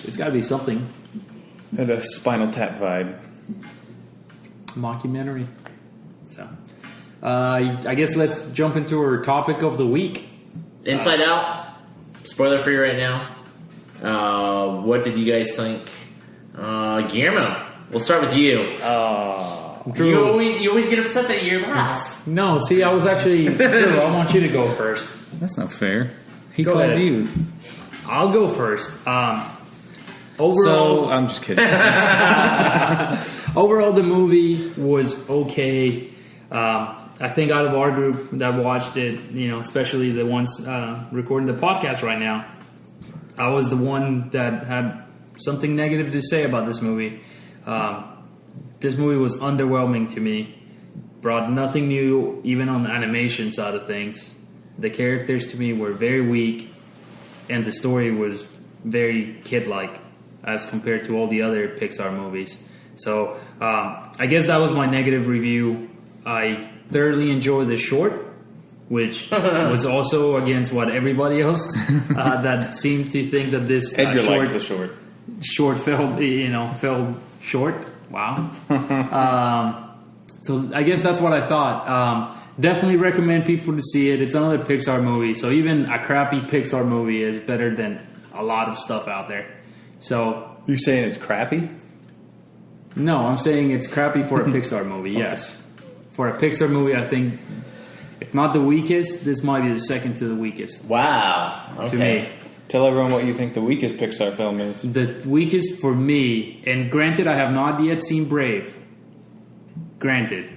it's got to be something. And a Spinal Tap vibe. Mockumentary. So, I guess let's jump into our topic of the week. Inside Out. Spoiler free right now. What did you guys think? Guillermo, we'll start with you. Drew. You always get upset that you're last. No, see, I was actually... Drew, I want you to go first. That's not fair. He Go called ahead. you. I'll go first. Overall... So, I'm just kidding. Overall, the movie was okay. I think out of our group that watched it, especially the ones recording the podcast right now, I was the one that had something negative to say about this movie. This movie was underwhelming to me. Brought nothing new, even on the animation side of things. The characters to me were very weak, and the story was very kid-like as compared to all the other Pixar movies. So I guess that was my negative review. I thoroughly enjoyed the short, which was also against what everybody else that seemed to think that this Edgar liked the short. Short fell short. Wow. So I guess that's what I thought. Definitely recommend people to see it. It's another Pixar movie, so even a crappy Pixar movie is better than a lot of stuff out there. So You're saying it's crappy? no, I'm saying it's crappy for a Pixar movie. Yes, for a Pixar movie, I think if not the weakest, this might be the second to the weakest. Wow. Okay. To me. Tell everyone what you think the weakest Pixar film is. The weakest for me, and granted, I have not yet seen Brave. Granted,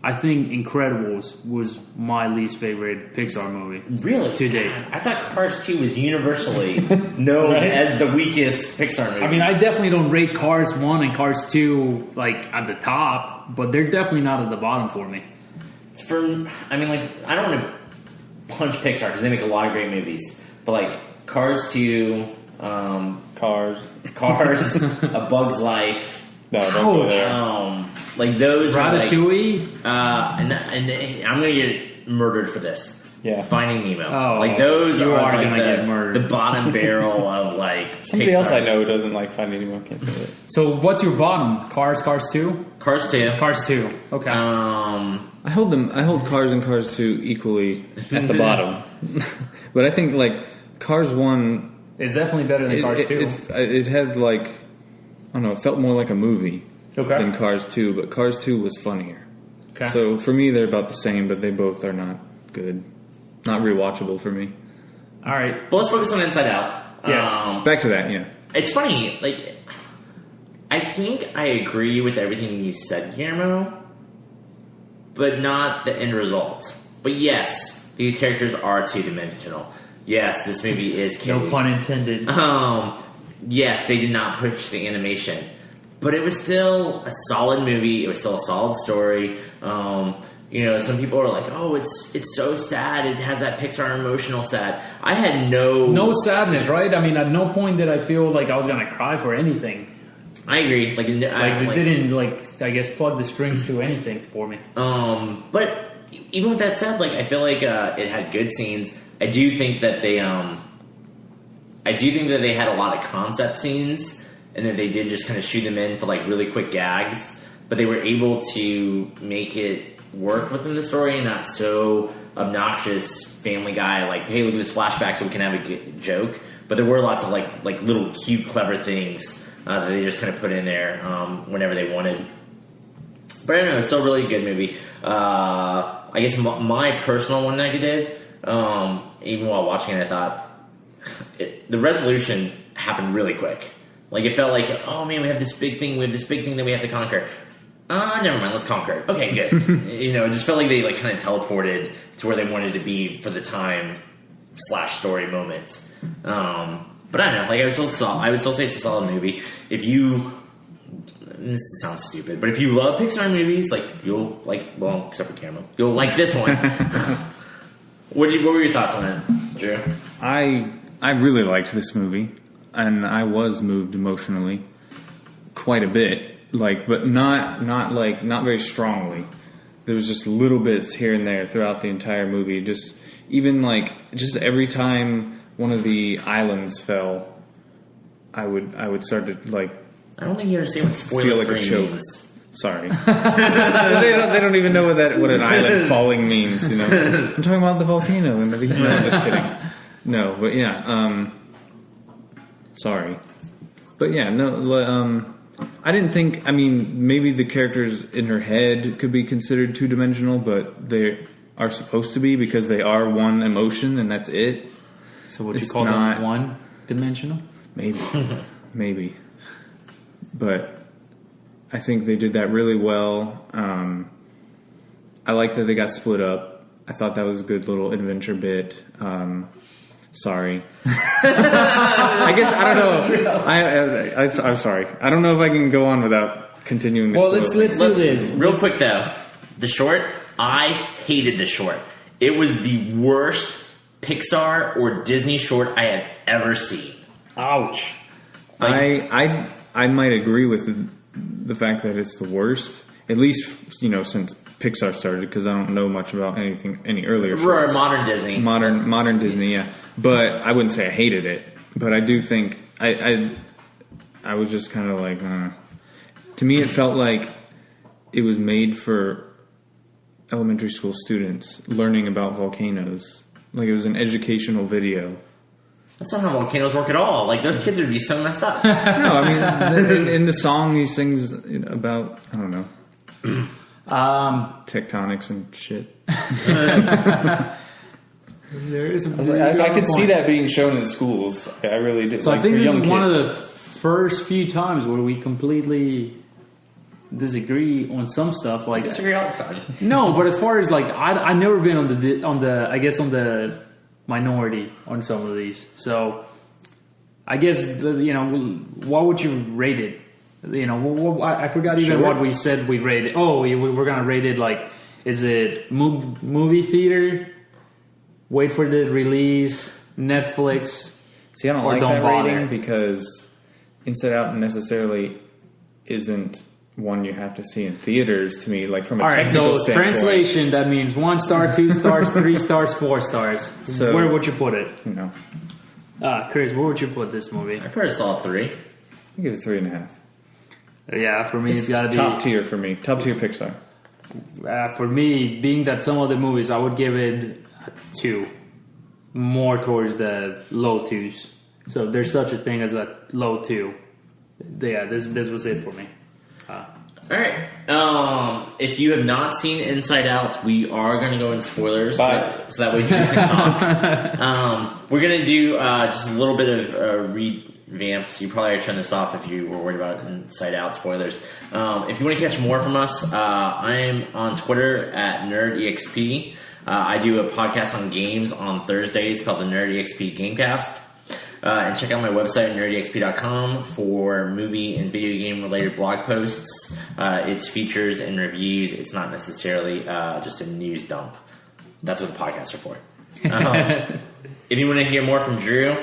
I think Incredibles was my least favorite Pixar movie. Really? To date. I thought Cars 2 was universally known as the weakest Pixar movie. I mean, I definitely don't rate Cars 1 and Cars 2 like at the top, but they're definitely not at the bottom for me. I don't want to punch Pixar because they make a lot of great movies, but like Cars 2, Cars. A Bug's Life. No, don't go there. Like those Ratatouille? are like, and I'm gonna get murdered for this. Yeah. Finding Nemo. Oh, like those you are are like gonna get murdered. the bottom barrel of like Somebody Pixar. else I know doesn't like Finding Nemo. Can't do it. So what's your bottom? Cars 2? Cars 2. Cars 2. Okay. I hold Cars and Cars 2 equally at the bottom. But I think like Cars 1 it's definitely better than Cars 2. it had like, I don't know, it felt more like a movie than Cars 2, but Cars 2 was funnier. Okay. So for me, they're about the same, but they both are not good. Not rewatchable for me. All right. But let's focus on Inside Out. Yes. Back to that, yeah. It's funny, like, I think I agree with everything you said, Guillermo, but not the end result. But yes, these characters are two-dimensional. Yes, this movie is No pun intended. Yes, they did not push the animation, but it was still a solid movie. It was still a solid story. Some people are like, "Oh, it's so sad. It has that Pixar emotional sad." I had no sadness, right? I mean, at no point did I feel like I was gonna cry for anything. I agree. Like it didn't I guess plug the strings to anything for me. But even with that said, like I feel like it had good scenes. I do think that they had a lot of concept scenes, and that they did just kind of shoot them in for like really quick gags. But they were able to make it work within the story and not so obnoxious Family Guy. Like, hey, look at this flashback, so we can have a joke. But there were lots of like little cute, clever things that they just kind of put in there whenever they wanted. But I don't know, it's still a really good movie. I guess my personal one negative, even while watching it, I thought the resolution happened really quick. Like, it felt like, oh man, we have this big thing that we have to conquer. Never mind, let's conquer it. Okay, good. It just felt like they, like, kind of teleported to where they wanted to be for the time / story moment. But I don't know, like, I would still say it's a solid movie. If you, this sounds stupid, but if you love Pixar movies, like, you'll like, well, except for Cameron, you'll like this one. What were your thoughts on it, Drew? I really liked this movie, and I was moved emotionally quite a bit, like, but not very strongly. There was just little bits here and there throughout the entire movie. Just every time one of the islands fell, I would start to, like, I don't think you understand what spoiler feel like free a choke. means. Sorry. they don't even know what an island falling means, I'm talking about the volcano and everything. No, I'm just kidding. No, but yeah, sorry. But yeah, no, I didn't think, maybe the characters in her head could be considered two-dimensional, but they are supposed to be because they are one emotion and that's it. So would you call them one-dimensional? Maybe. But I think they did that really well. I like that they got split up. I thought that was a good little adventure bit. Sorry. I guess, I don't know. I'm sorry. I don't know if I can go on without continuing this. Well, let's do this. Real quick, though. The short, I hated the short. It was the worst Pixar or Disney short I have ever seen. Ouch. I might agree with the fact that it's the worst, at least since Pixar started, because I don't know much about any earlier shorts. Modern Disney, modern Disney, yeah. But I wouldn't say I hated it, but I do think I was just kind of like, to me, it felt like it was made for elementary school students learning about volcanoes. Like, it was an educational video. That's not how volcanoes work at all. Like, those kids would be so messed up. No, in the song, these things about, I don't know, tectonics and shit. There is I could see that being shown in schools. I really did. So I think this is one of the first few times where we completely disagree on some stuff. Like, disagree all the time. No, but as far as, like, I've never been on the minority on some of these. So I guess, what would you rate it? I forgot even what we said we rated. Oh, we're going to rate it, like, is it movie theater? Wait for the release, Netflix. See, I don't like that rating because Inside Out necessarily isn't one you have to see in theaters to me, like from a technical standpoint. Translation, that means 1 star, 2 stars, 3 stars, 4 stars. So, where would you put it? Chris, where would you put this movie? I put a solid 3. I give it 3.5. Yeah, for me, it's got to be top tier for me. Top tier Pixar. For me, being that some of the movies, I would give it 2, more towards the low 2s. So if there's such a thing as a low 2, yeah, this was it for me. All right. If you have not seen Inside Out, we are going to go into spoilers, so that way you can talk. We're going to do just a little bit of revamp. So you probably turn this off if you were worried about Inside Out spoilers. If you want to catch more from us, I am on Twitter at NerdEXP. I do a podcast on games on Thursdays called the NerdEXP Gamecast. And check out my website, nerdexp.com, for movie and video game related blog posts. It's features and reviews. It's not necessarily just a news dump. That's what the podcasts are for. If you want to hear more from Drew,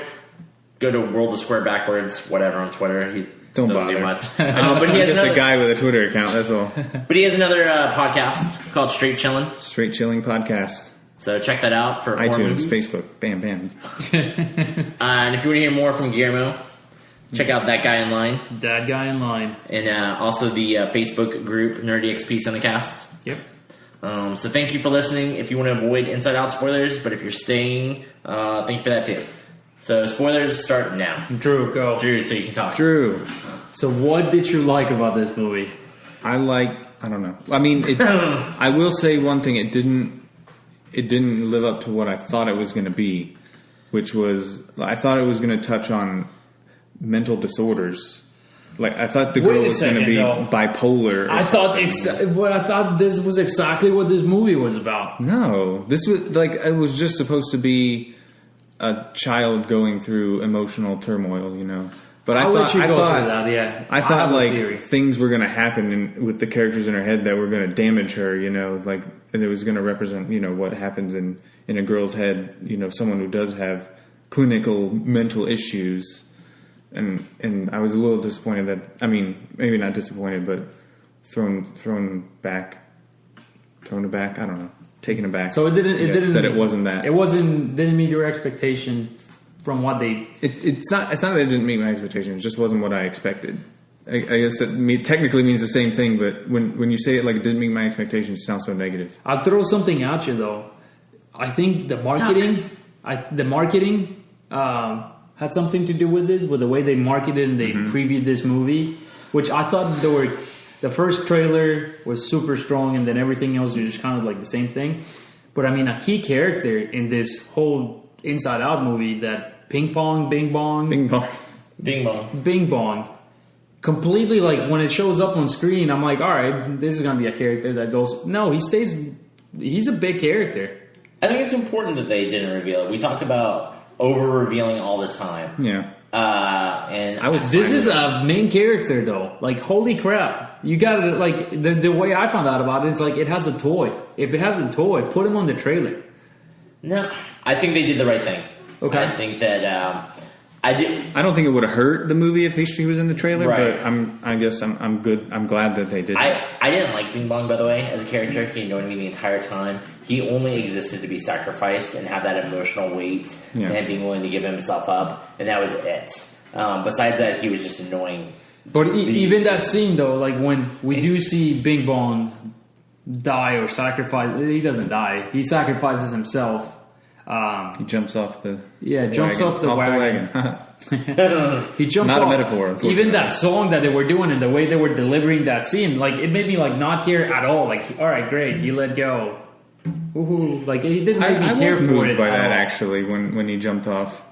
go to World of Square Backwards, whatever, on Twitter. He doesn't do much. I'm just a guy with a Twitter account, that's all. But he has another podcast called Straight Chillin'. Straight Chilling Podcast. So check that out for iTunes, Facebook, bam, bam. And if you want to hear more from Guillermo, check out That Guy in Line. That Guy in Line. And also the Facebook group, NerdEXP Cinecast. Yep. So thank you for listening. If you want to avoid Inside Out spoilers, but if you're staying, thank you for that too. So spoilers start now. Drew, go. Drew, so you can talk. Drew. So what did you like about this movie? I don't know. I mean, I will say one thing. It didn't live up to what I thought it was going to be, which was, I thought it was going to touch on mental disorders. Like, I thought the girl was going to be bipolar. I thought this was exactly what this movie was about. No, this was like, it was just supposed to be a child going through emotional turmoil, you know. But I thought like things were going to happen with the characters in her head that were going to damage her, you know, like, and it was going to represent, you know, what happens in a girl's head, you know, someone who does have clinical mental issues. And I was a little disappointed that, I mean, maybe not disappointed, but thrown aback, I don't know, taken aback. So it wasn't that. Didn't meet your expectation from what they... It's not that it didn't meet my expectations, it just wasn't what I expected. I guess that technically means the same thing, but when you say it like it didn't meet my expectations, it sounds so negative. I'll throw something at you, though. I think the marketing had something to do with this, with the way they marketed and they previewed this movie, which I thought the first trailer was super strong, and then everything else was just kind of like the same thing. But I mean, a key character in this whole Inside Out movie, that Bing Bong, completely, like, when it shows up on screen, I'm like, all right, this is going to be a character that goes... No, he's a big character. I think it's important that they didn't reveal it. We talk about over-revealing all the time. Yeah. This is a main character, though. Like, holy crap. You gotta, like, the way I found out about it, it's like, it has a toy. If it has a toy, put him on the trailer. No, I think they did the right thing. Okay. I think that, I don't think it would have hurt the movie if he was in the trailer, right. But I guess I'm good. I'm glad that they did. I didn't like Bing Bong, by the way, as a character. He annoyed me the entire time. He only existed to be sacrificed and have that emotional weight and him being willing to give himself up, and that was it. Besides that, he was just annoying. But even that scene, though, like when we do see Bing Bong die or sacrifice, he doesn't die. He sacrifices himself. He jumps off the wagon. He jumps not off. A metaphor. Even that song that they were doing and the way they were delivering that scene, like, it made me like not care at all. Like, all right, great, he let go. Woohoo! Like, it didn't make me care for it. I was moved by that actually when he jumped off.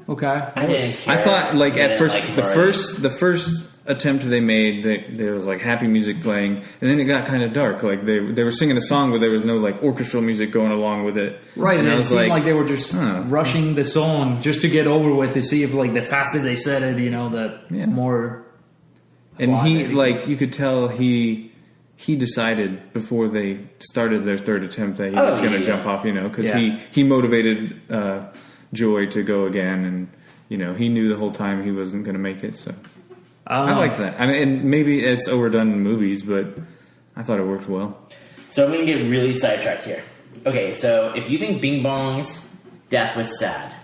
Okay, I didn't care. I thought, like, at first, the first attempt they made, there was like happy music playing, and then it got kind of dark. Like they were singing a song, but there was no like orchestral music going along with it. Right, and it seemed like they were just rushing the song just to get over with, to see if, like, the faster they said it, you know, more. And he, like, you could tell he decided before they started their third attempt that he was going to jump off, you know, because he motivated Joy to go again, and, you know, he knew the whole time he wasn't going to make it, so. I like that. I mean, and maybe it's overdone in movies, but I thought it worked well. So I'm going to get really sidetracked here. Okay, so if you think Bing Bong's death was sad,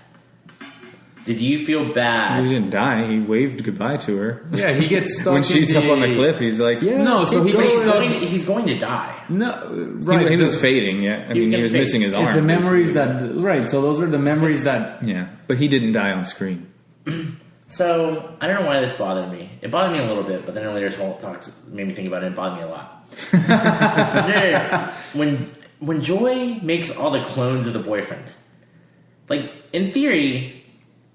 did you feel bad? He didn't die. He waved goodbye to her. Yeah, he gets stuck when she's up on the cliff. He's like, "Yeah." No, so he's going to die. No, right. He was fading. Yeah, I mean, he was missing his arm. It's the memories that So those are the memories that. Yeah, but he didn't die on screen. So, I don't know why this bothered me. It bothered me a little bit, but then later made me think about it. It bothered me a lot. When Joy makes all the clones of the boyfriend, like, in theory,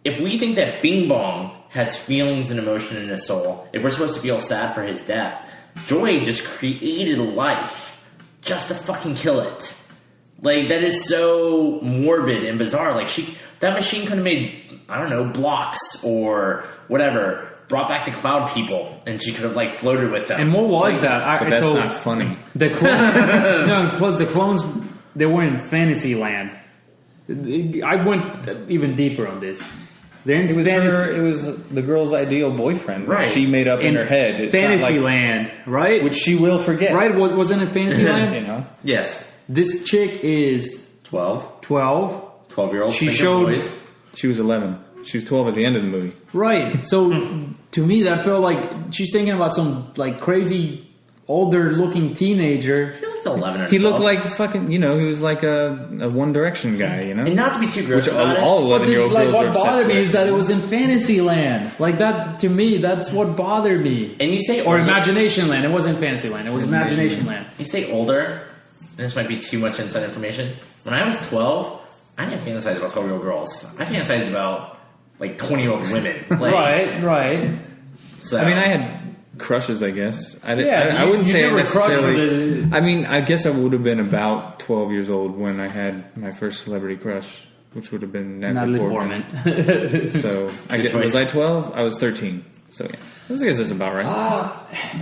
if we think that Bing Bong has feelings and emotion in his soul, if we're supposed to feel sad for his death, Joy just created life just to fucking kill it. Like, that is so morbid and bizarre. Like, that machine could have made, I don't know, blocks or whatever, brought back the cloud people, and she could have, like, floated with them. And what was that? But that's not funny. The clones, no, plus the clones, they were in fantasy land. I went even deeper on this. It was the girl's ideal boyfriend. Right. She made up in her head. It's fantasy land, right? Which she will forget. Right? Wasn't it fantasy land? You know? Yes. This chick is 12. 12-year-old. She was 11. She was 12 at the end of the movie. Right. So, to me, that felt like she's thinking about some, like, crazy, older-looking teenager. She looked 11 or 12. He looked like fucking, you know, he was like a One Direction guy, you know? And not to be too gross about all 11-year-old girls what are obsessed bothered me with. is that it was in Fantasyland. Like, that, to me, that's what bothered me. And you say Or Imagination Land. It wasn't Fantasyland. It was Imagination Land. You say older, and this might be too much inside information. When I was 12, I didn't fantasize about 12-year-old girls. I fantasized about like 20-year-old women. Like, Right. So, I mean, I had crushes, I guess. I Yeah, wouldn't you say I never crushed necessarily. with I mean, I guess I would have been about 12 years old when I had my first celebrity crush, which would have been Natalie Portman. So I guess, was I 12? I was 13. So yeah, I guess that's about right.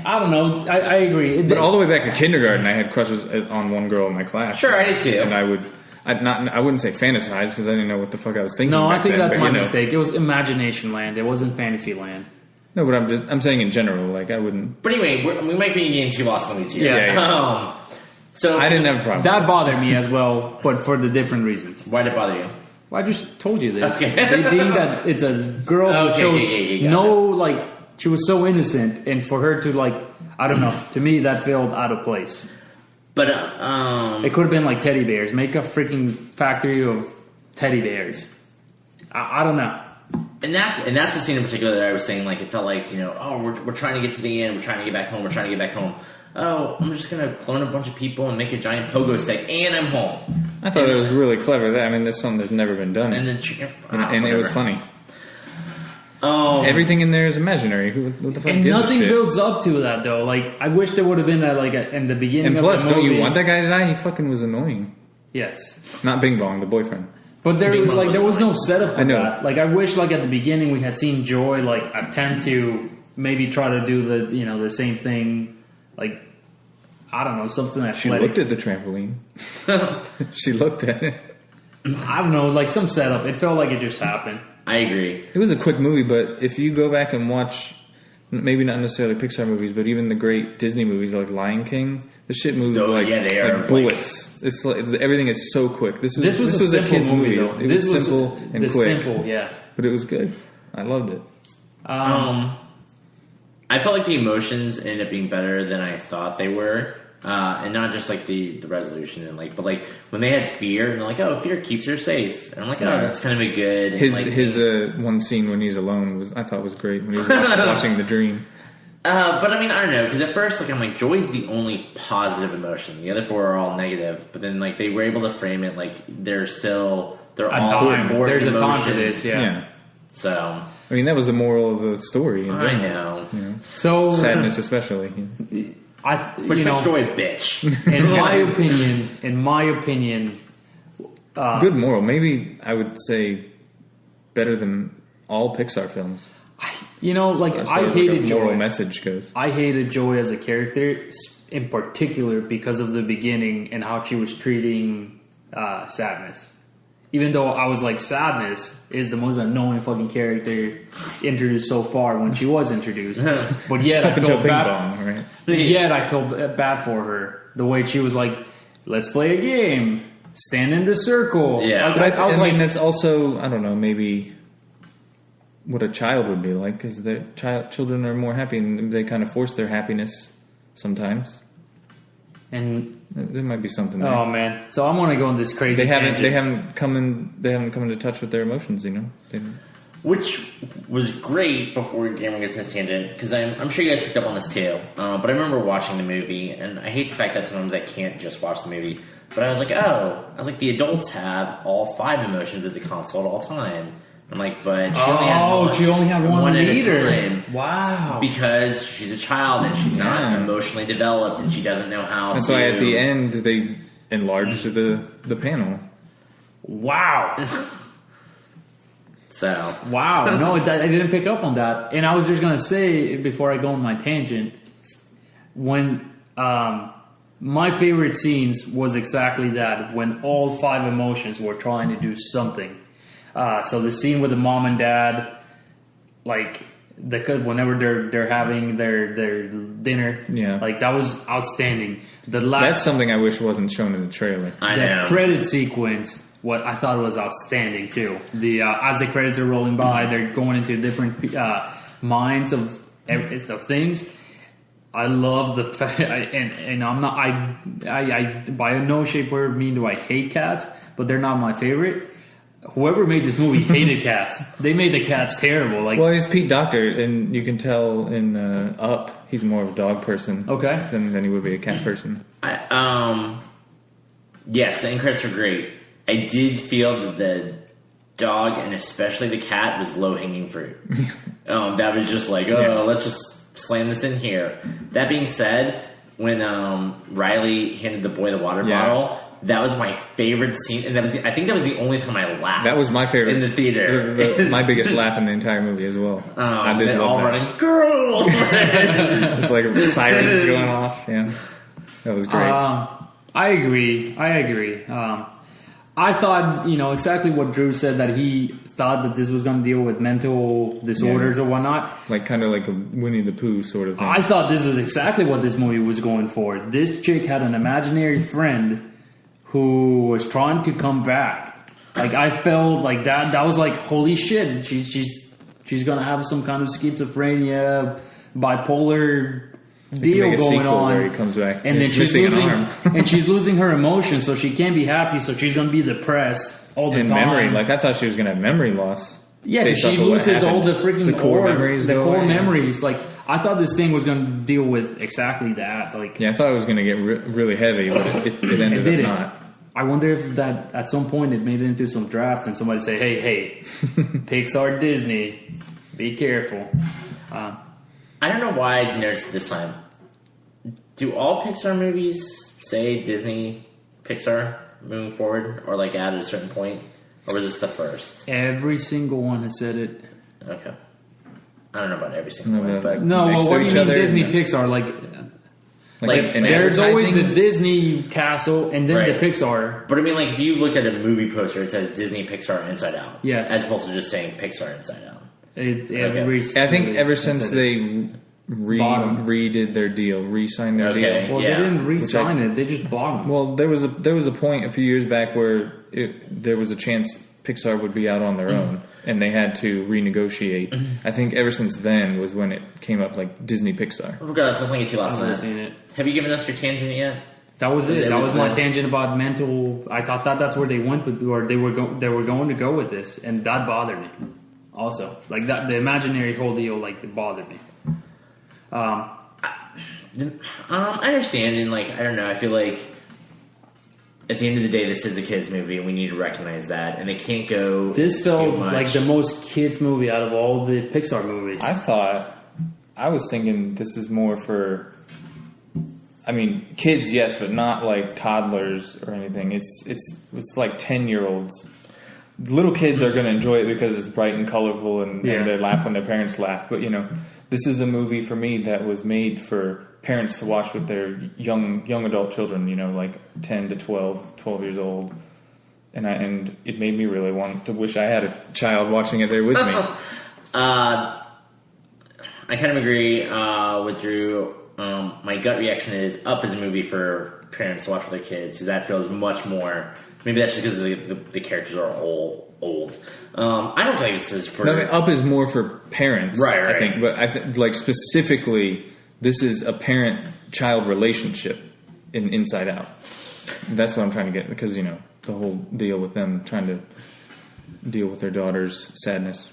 I don't know. I agree. But all the way back to kindergarten, I had crushes on one girl in my class. Sure, I did too. And I wouldn't say fantasize because I didn't know what the fuck I was thinking. No, I back think then, that's but, my you know. mistake. It was Imagination Land. It wasn't Fantasy Land. No, but I'm saying in general, like I wouldn't. But anyway, we might be getting too lost in the weeds here. Yeah. So I didn't have a problem. That bothered me as well, but for the different reasons. Why did it bother you? Well, I just told you this. Okay. Being that it's a girl who Okay, shows gotcha. no, like, she was so innocent, and for her to, like, I don't know, to me that felt out of place. But It could have been like teddy bears. Make a freaking factory of teddy bears. I don't know. and that's the scene in particular that I was saying. Like, it felt like, we're trying to get to the end. We're trying to get back home. We're trying to get back home. Oh, I'm just gonna clone a bunch of people and make a giant pogo stick, and I'm home. I thought it was really clever. I mean, that's something that's never been done, And then and it was funny. Everything in there is imaginary. What the fuck And gives nothing a shit? builds up to that though. Like, I wish there would have been in the beginning. And plus, of the don't movie. you want that guy to die? He fucking was annoying. Yes. Not Bing Bong, the boyfriend. But there was no setup for I know. that. Like, I wish, like, at the beginning we had seen Joy, like, attempt to maybe try to do the same thing. Like, I don't know, something She athletic. looked at the trampoline. She looked at it. I don't know, like some setup. It felt like it just happened. I agree. It was a quick movie, but if you go back and watch, maybe not necessarily Pixar movies, but even the great Disney movies like Lion King, the shit moves They are like bullets. It's like everything is so quick. This was a a simple kid's movie, movie. though. It This was simple and quick, Simple, yeah. but it was good. I loved it. I felt like the emotions ended up being better than I thought they were. And not just like the resolution and but like when they had fear and they're like, oh, fear keeps her safe, and I'm like, oh, that's kind of a good. His one scene when he's alone I thought was great when he was watching the dream. But I mean, I don't know, because at first I'm like, Joy's the only positive emotion. The other four are all negative. But then they were able to frame it like they're all important There's emotions. a time for this, yeah. So I mean, that was the moral of the story. In I general. know. You know, So sadness, especially. Which makes Joy a bitch. in my opinion, Good moral. Maybe I would say better than all Pixar films. As far I as, hated a moral Joy. message goes. I hated Joy as a character, in particular because of the beginning and how she was treating Sadness. Even though I was like, Sadness is the most annoying fucking character introduced so far when she was introduced. But yet I felt bad. Right? Yet I felt bad for her. The way she was like, let's play a game. Stand in the circle. Yeah. Like, But I was like, that's also, I don't know, maybe what a child would be like, because children are more happy and they kind of force their happiness sometimes. and There might be something there. oh man, so I'm gonna go on this crazy. They haven't tangent. come into touch with their emotions, Which was great before Cameron gets in his tangent, because I'm sure you guys picked up on this too. But I remember watching the movie, and I hate the fact that sometimes I can't just watch the movie. But I was like, the adults have all 5 emotions at the console at all time. I'm like, but she only has one at a leader. time. Wow. Because she's a child and she's not emotionally developed and she doesn't know how That's to. why at the end they enlarged the panel. Wow. So. Wow. No, I didn't pick up on that. And I was just going to say, before I go on my tangent, when my favorite scenes was exactly that, when all 5 emotions were trying to do something. So the scene with the mom and dad, whenever they're having their dinner, that was outstanding. That's something I wish wasn't shown in the trailer. I know. The credit sequence, what I thought was outstanding too. As the credits are rolling by, they're going into different minds of things. I love the fact, and I'm not. I by no shape or mean do I hate cats, but they're not my favorite. Whoever made this movie hated cats. They made the cats terrible. Well, he's Pete Docter, and you can tell in Up he's more of a dog person. Okay. Than he would be a cat person. Yes, the end credits are great. I did feel that dog and especially the cat was low-hanging fruit. That was just like, let's just slam this in here. That being said, when Riley handed the boy the water bottle, that was my favorite scene, and I think that was the only time I laughed. That was my favorite in the theater. My biggest laugh in the entire movie as well. I did love all that. Running, girl. It's like sirens going off. Yeah, that was great. I agree. I thought, exactly what Drew said, that he thought that this was going to deal with mental disorders or whatnot. Like kind of like a Winnie the Pooh sort of thing. I thought this was exactly what this movie was going for. This chick had an imaginary friend who was trying to come back. Like, I felt like that was like, holy shit, she's going to have some kind of schizophrenia, bipolar deal going on, where he comes back and then she's losing and she's losing her emotions, so she can't be happy, so she's going to be depressed all the time. Memory, like I thought she was going to have memory loss. Yeah, but she loses all the freaking core memories. Memories. Like, I thought this thing was going to deal with exactly that. Like, I thought it was going to get really heavy, but it ended up not. I wonder if that at some point it made it into some draft and somebody say, hey, Pixar, Disney, be careful. I don't know why I noticed this time. Do all Pixar movies say Disney, Pixar moving forward, or like at a certain point, or was this the first? Every single one has said it. Okay, I don't know about every single one, but no. Well, what do you mean Disney, Pixar? Like there's always the Disney castle and then the Pixar. But I mean, like if you look at a movie poster, it says Disney, Pixar, Inside Out. Yes, as opposed to just saying Pixar, Inside Out. I think ever since they redid their deal, re-signed their deal. Well, they didn't re-sign it; they just bought them. Well, there was a point a few years back where there was a chance Pixar would be out on their own, and they had to renegotiate. I think ever since then was when it came up, like Disney Pixar. Regardless, let's not get too lost in that. Seen it. Have you given us your tangent yet? That was it. That was my tangent about mental. I thought that's where they went with, or they were going to go with this, and that bothered me. Also, like that, the imaginary whole deal, like it bothered me. I understand, and like I don't know. I feel like at the end of the day, this is a kids' movie, and we need to recognize that. And they can't go. This felt like the most kids' movie out of all the Pixar movies. I was thinking this is more for. I mean, kids, yes, but not like toddlers or anything. It's like 10-year-olds. Little kids are going to enjoy it because it's bright and colorful, and they laugh when their parents laugh. But this is a movie for me that was made for parents to watch with their young adult children. Like 10 to 12 years old, and it made me really want to wish I had a child watching it there with me. I kind of agree with Drew. My gut reaction is Up is a movie for parents to watch with their kids, because that feels much more. Maybe that's just because the characters are old. I don't think this is for. No, I mean, Up is more for parents, right? I think, but like specifically, this is a parent-child relationship in Inside Out. That's what I'm trying to get, because the whole deal with them trying to deal with their daughter's sadness,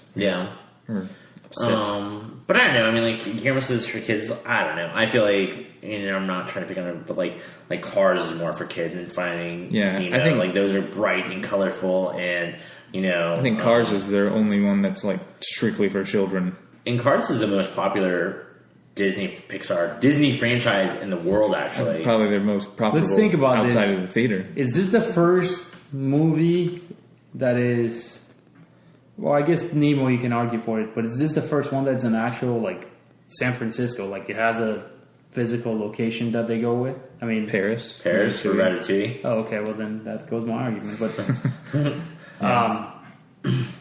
or upset. But I don't know. I mean, like Guillermo says for kids. I don't know. I feel like I'm not trying to pick on it, but like Cars is more for kids, and finding I think like those are bright and colorful, and I think Cars is their only one that's like strictly for children. And Cars is the most popular Disney franchise in the world. Actually, probably their most profitable. Let's think about outside this. of the theater. Is this the first movie that is? Well, I guess Nemo, you can argue for it, but is this the first one that's an actual, like, San Francisco? Like, it has a physical location that they go with? I mean... Paris for Ratatouille. Oh, okay, well then that goes my argument. But,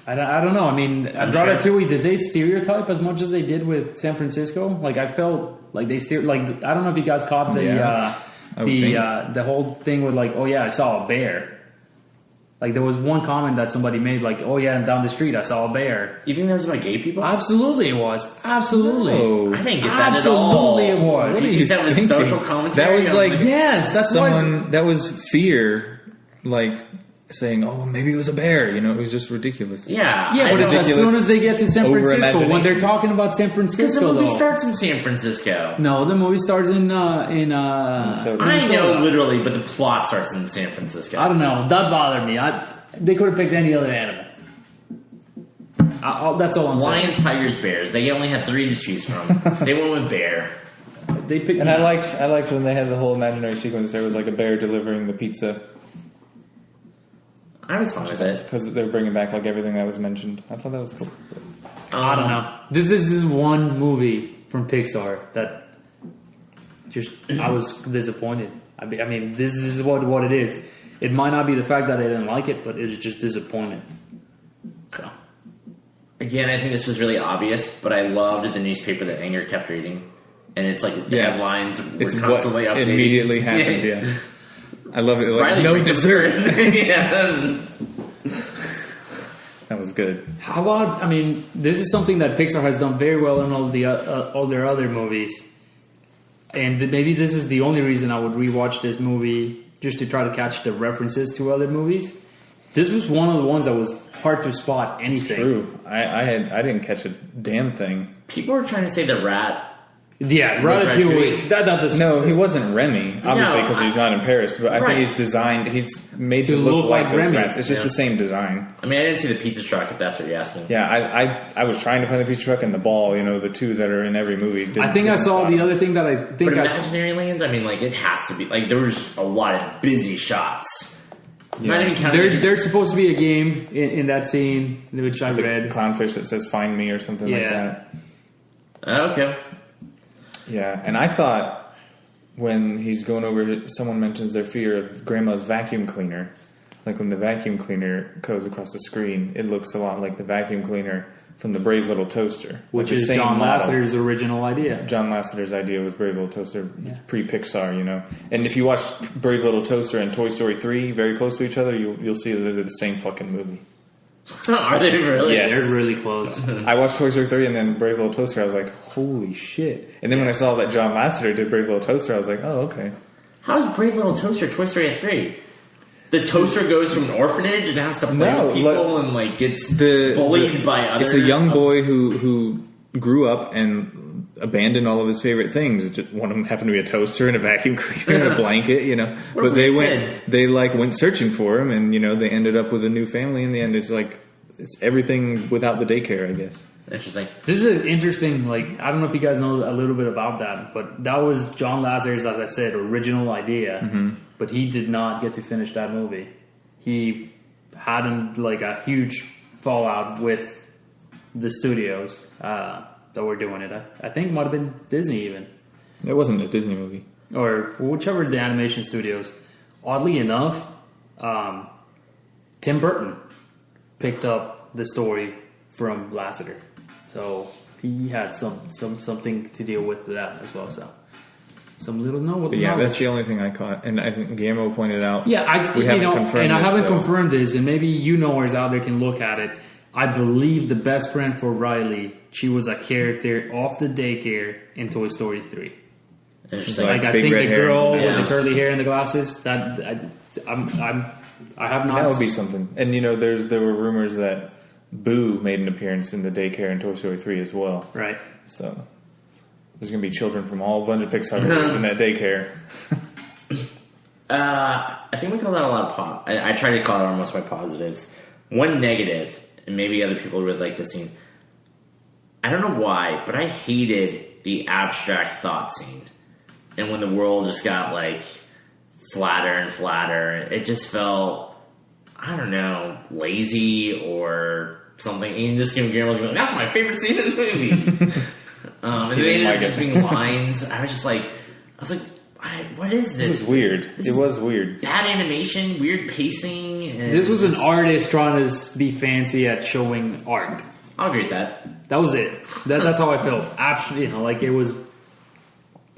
I don't know. I mean, Ratatouille, did they stereotype as much as they did with San Francisco? Like, I felt like they like, I don't know if you guys caught the whole thing with, like, oh yeah, I saw a bear. Like, there was one comment that somebody made, like, oh yeah, and down the street I saw a bear. You think that was about gay people? Absolutely it was. Absolutely. No. I didn't get that at all. Absolutely it was. What do you think that was social commentary? That was like, yes, that's someone, that was fear, like, saying, oh, maybe it was a bear. It was just ridiculous. Yeah. Yeah, but it's as soon as they get to San Francisco, when they're talking about San Francisco, the movie starts in San Francisco. No, the movie starts in Minnesota. I know, literally, but the plot starts in San Francisco. I don't know. That bothered me. They could have picked any other animal. That's all I'm saying. Lions, tigers, bears. They only had 3 to choose from. They went with bear. They picked. And I liked when they had the whole imaginary sequence. There was like a bear delivering the pizza. I was fine with it because they're bringing back like everything that was mentioned. I thought that was cool. I don't know. This is one movie from Pixar that just I was disappointed. I mean, this is what it is. It might not be the fact that I didn't like it, but it was just disappointment. So again, I think this was really obvious, but I loved the newspaper that Anger kept reading, and it's like the headlines were it's constantly what updating. Immediately happened. Yeah, I love it. Like, Riley no dessert. Yeah. That was good. how about? I mean, this is something that Pixar has done very well in all their other movies, and maybe this is the only reason I would rewatch this movie just to try to catch the references to other movies. This was one of the ones that was hard to spot anything. It's true. I didn't catch a damn thing. People were trying to say the rat. Yeah, Ratatouille. That's No, he wasn't Remy, obviously, because he's not in Paris. But I think Right. He's made to look like those Remy. rats. It's just the same design. I mean, I didn't see the pizza truck, if that's what you're asking. Yeah, I was trying to find the pizza truck and the ball. You know, the two that are in every movie. I think I saw the other thing that I think But I Imaginary Land, I mean, like, it has to be. Like, there was a lot of busy shots. Yeah. Not even counting. there's supposed to be a game in that scene, which I the read. clownfish that says "Find me" or something like that. Okay. Yeah, and I thought when he's going over, someone mentions their fear of Grandma's vacuum cleaner. Like when the vacuum cleaner goes across the screen, it looks a lot like the vacuum cleaner from the Brave Little Toaster, Which like the is same John model. Lasseter's original idea. John Lasseter's idea was Brave Little Toaster, pre-Pixar, you know. And if you watch Brave Little Toaster and Toy Story 3 very close to each other, you'll see that they're the same fucking movie. Are they really? Yes. They're really close. I watched Toy Story 3 and then Brave Little Toaster. I was like, holy shit. And then when I saw that John Lasseter did Brave Little Toaster, I was like, oh, okay. How's Brave Little Toaster Toy Story 3? The toaster goes from an orphanage and has to play with people and like gets bullied by other. It's a young boy who grew up and abandoned all of his favorite things. Just, one of them happened to be a toaster and a vacuum cleaner and a blanket, you know. But they went searching for him, and you know they ended up with a new family. In the end, it's like it's everything without the daycare, I guess. Interesting. This is interesting. Like, I don't know if you guys know a little bit about that, but that was John Lasseter's, as I said, original idea. Mm-hmm. But he did not get to finish that movie. He had a huge fallout with the studios that were doing it. I think it might have been Disney even. It wasn't a Disney movie. Or whichever the animation studios. Oddly enough, Tim Burton picked up the story from Lasseter. So he had something to deal with that as well. So some little that's the only thing I caught, and I think Guillermo pointed out. Yeah, we haven't confirmed. And I haven't so. confirmed this, and maybe you knowers out there can look at it. I believe the best friend for Riley, she was a character off the daycare in Toy Story 3. Interesting. Like I big think red the hair. girl with Yeah. the curly hair and the glasses. That I have not. That would be something. And you know, there were rumors that Boo made an appearance in the daycare in Toy Story 3 as well. Right. So there's going to be children from all bunch of Pixar movies in that daycare. I think we call that a lot of I try to call it almost my positives. One negative, and maybe other people would like this scene. I don't know why, but I hated the abstract thought scene. And when the world just got like flatter and flatter, it just felt, I don't know, lazy or something. And just Guillermo's going, that's my favorite scene in the movie. And they ended up just being lines. I was like, what is this? It was weird. It was weird. Bad animation, weird pacing. And This was an artist trying to be fancy at showing art. I'll agree with that. That was it. That's how I felt. Like it was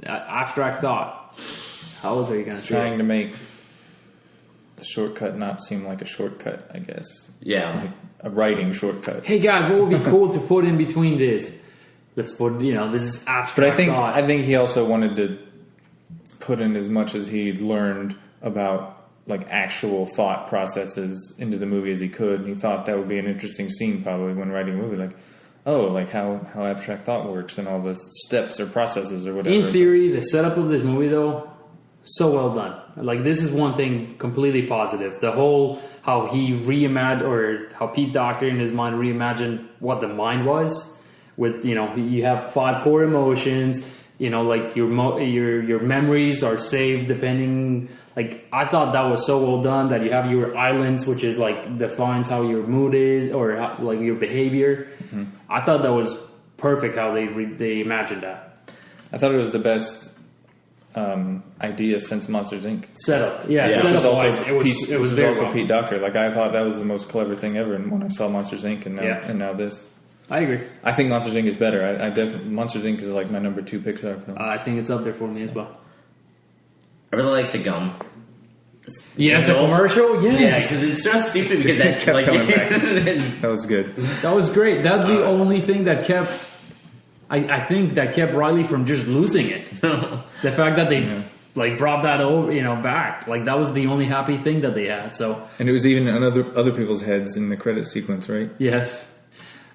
abstract thought. How was it going to Trying to make the shortcut not seem like a shortcut, I guess. Yeah. Like a writing shortcut. Hey guys, what would be cool to put in between this? Let's put, this is abstract But thought. I think he also wanted to put in as much as he'd learned about like actual thought processes into the movie as he could, and he thought that would be an interesting scene probably when writing a movie, like how abstract thought works and all the steps or processes or whatever. In theory, the setup of this movie though so well done. Like, this is one thing completely positive. The whole, how he reimagined, or how Pete Docter in his mind reimagined what the mind was. With, you know, you have 5 core emotions, you know, like your memories are saved depending, like, I thought that was so well done, that you have your islands, which is like defines how your mood is, or how, like, your behavior. Mm-hmm. I thought that was perfect how they imagined that. I thought it was the best idea since Monsters Inc. Setup, setup wise, it was very also well. Pete Docter. Like, I thought that was the most clever thing ever, and when I saw Monsters Inc. and now this, I agree. I think Monsters Inc. is better. I definitely Monsters Inc. is like my number 2 Pixar film. I think it's up there for me as well. I really like the gum. Yes, the commercial. Yes, yeah, because it's so stupid because that kept like coming back. That was good. That was great. That's the only thing that kept. I think that kept Riley from just losing it. The fact that they like brought that over, back. Like, that was the only happy thing that they had. So, and it was even on other people's heads in the credit sequence, right? Yes.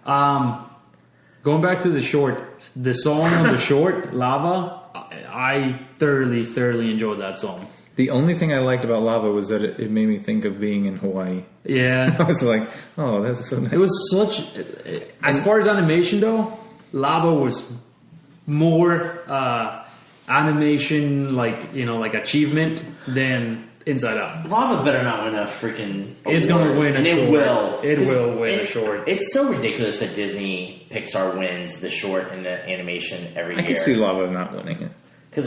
Going back to the short, the song on the short, Lava. I thoroughly enjoyed that song. The only thing I liked about Lava was that it made me think of being in Hawaii. Yeah, I was like, oh, that's so nice. It was such. As far as animation though, Lava was more animation, like achievement than Inside Out. Lava better not win a freaking award. It's going to win a short. It will. It will win a short. It's so ridiculous that Disney Pixar wins the short and the animation every year. I could see Lava not winning it. Because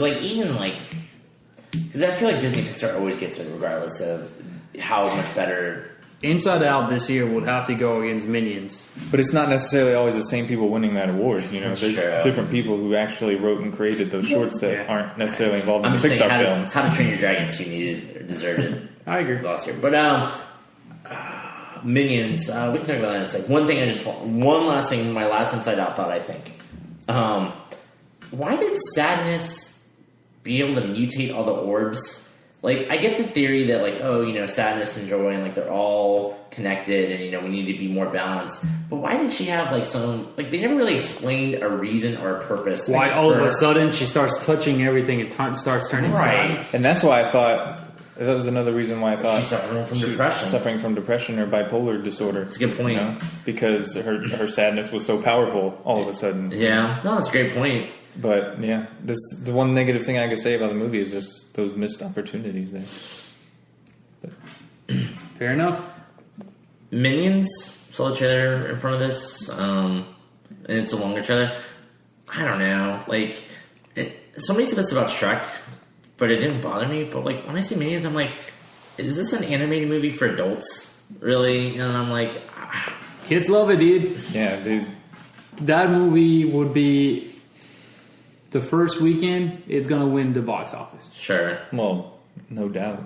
because I feel like Disney Pixar always gets it regardless of how much better. Inside Out this year would have to go against Minions. But it's not necessarily always the same people winning that award. There's true. different people who actually wrote and created those shorts that aren't necessarily involved in the Pixar films. How to Train Your Dragon 2 deserved it. I agree. Last year. But Minions, we can talk about that in a sec. One last thing, my last Inside Out thought, I think. Why did Sadness be able to mutate all the orbs? Like, I get the theory that, sadness and joy, and, they're all connected, and, we need to be more balanced. But why did she have, they never really explained a reason or a purpose. Why all of a sudden she starts touching everything and starts turning sad? And that's why I thought, that was another reason why I thought she's suffering from depression. Suffering from depression or bipolar disorder. That's a good point. Because her sadness was so powerful all of a sudden. Yeah, no, that's a great point. But yeah, the one negative thing I could say about the movie is just those missed opportunities there. But. Fair enough. Minions saw the trailer in front of this, and it's a longer trailer. I don't know. Somebody said this about Shrek, but it didn't bother me. But when I see Minions, I'm like, is this an animated movie for adults? Really? And I'm like, kids love it, dude. Yeah, dude. That movie would be. The first weekend, it's going to win the box office. Sure. Well, no doubt.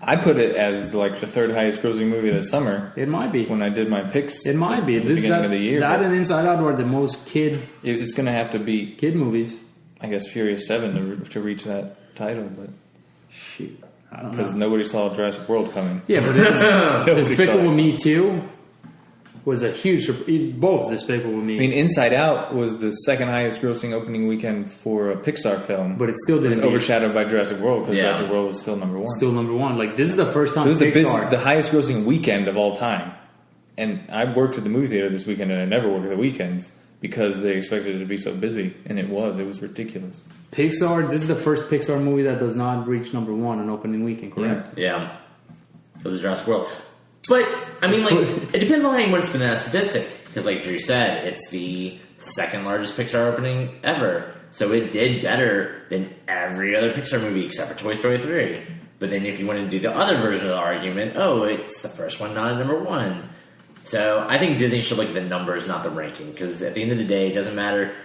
I put it as the 3rd highest grossing movie of the summer. It might be. When I did my picks. It might be. At the beginning of the year. That and Inside Out are the most It's going to have to be... Kid movies. I guess Furious 7 to reach that title, but... Shoot. I don't know. Because nobody saw Jurassic World coming. Yeah, but Despicable Me 2... was a huge... Both Despicable Me. I mean, Inside Out was the 2nd highest grossing opening weekend for a Pixar film. But it still didn't... It was overshadowed by Jurassic World because Jurassic World was still number 1. Still number 1. This is the first time It was Pixar... the highest grossing weekend of all time. And I worked at the movie theater this weekend and I never work at the weekends because they expected it to be so busy. And it was. It was ridiculous. Pixar... This is the first Pixar movie that does not reach number 1 on opening weekend, correct? Yeah. Because of Jurassic World. But, I mean, it depends on how you want to spin that statistic. Because, like Drew said, it's the 2nd largest Pixar opening ever. So it did better than every other Pixar movie except for Toy Story 3. But then if you want to do the other version of the argument, it's the first one, not number 1. So I think Disney should look at the numbers, not the ranking. Because at the end of the day, it doesn't matter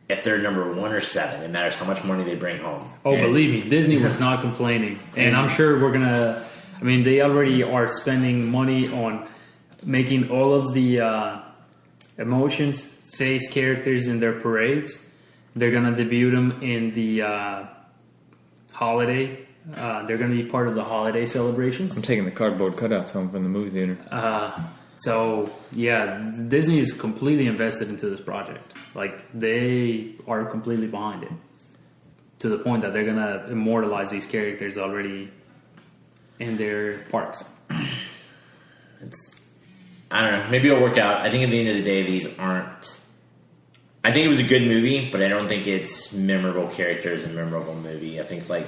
if they're number 1 or 7. It matters how much money they bring home. Believe me, Disney was not complaining. And I'm sure we're going to... I mean, they already are spending money on making all of the emotions, face characters in their parades. They're going to debut them in the holiday. They're going to be part of the holiday celebrations. I'm taking the cardboard cutouts home from the movie theater. So, yeah, Disney is completely invested into this project. They are completely behind it. to the point that they're gonna immortalize these characters already in their parks. I don't know. Maybe it'll work out. I think at the end of the day, these aren't. I think it was a good movie, but I don't think it's memorable characters and memorable movie. I think like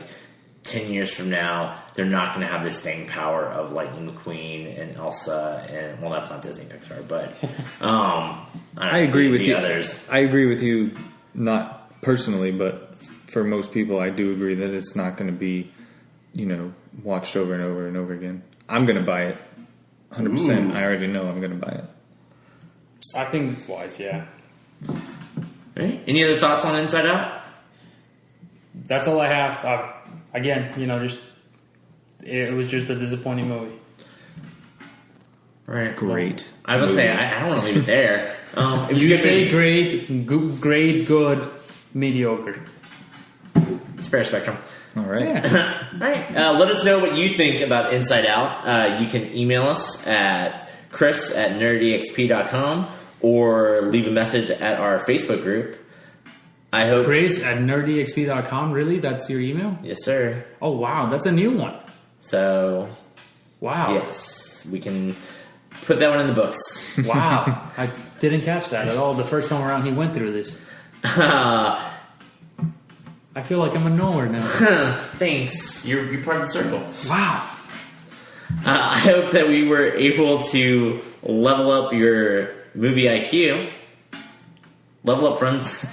10 years from now, they're not going to have the staying power of Lightning McQueen and Elsa, and well, that's not Disney Pixar, but I agree with you. Others. I agree with you, not personally, but for most people, I do agree that it's not going to be, watched over and over and over again. I'm going to buy it, 100%. I already know I'm going to buy it. I think it's wise, yeah. Right. Any other thoughts on Inside Out? That's all I have. Again, it was just a disappointing movie. Right. Great. I would say I don't want to leave it there. It was You good say movie. great, good, mediocre. It's a fair spectrum. All right. Yeah. All right. Let us know what you think about Inside Out. You can email us at chris@nerdexp.com or leave a message at our Facebook group. I hope Chris at nerdexp.com. Really? That's your email? Yes, sir. Oh, wow. That's a new one. So, Wow. yes, we can put that one in the books. Wow. I didn't catch that at all the first time around he went through this. I feel like I'm a knower now. Thanks. You're part of the circle. Wow. I hope that we were able to level up your movie IQ. Level up, friends.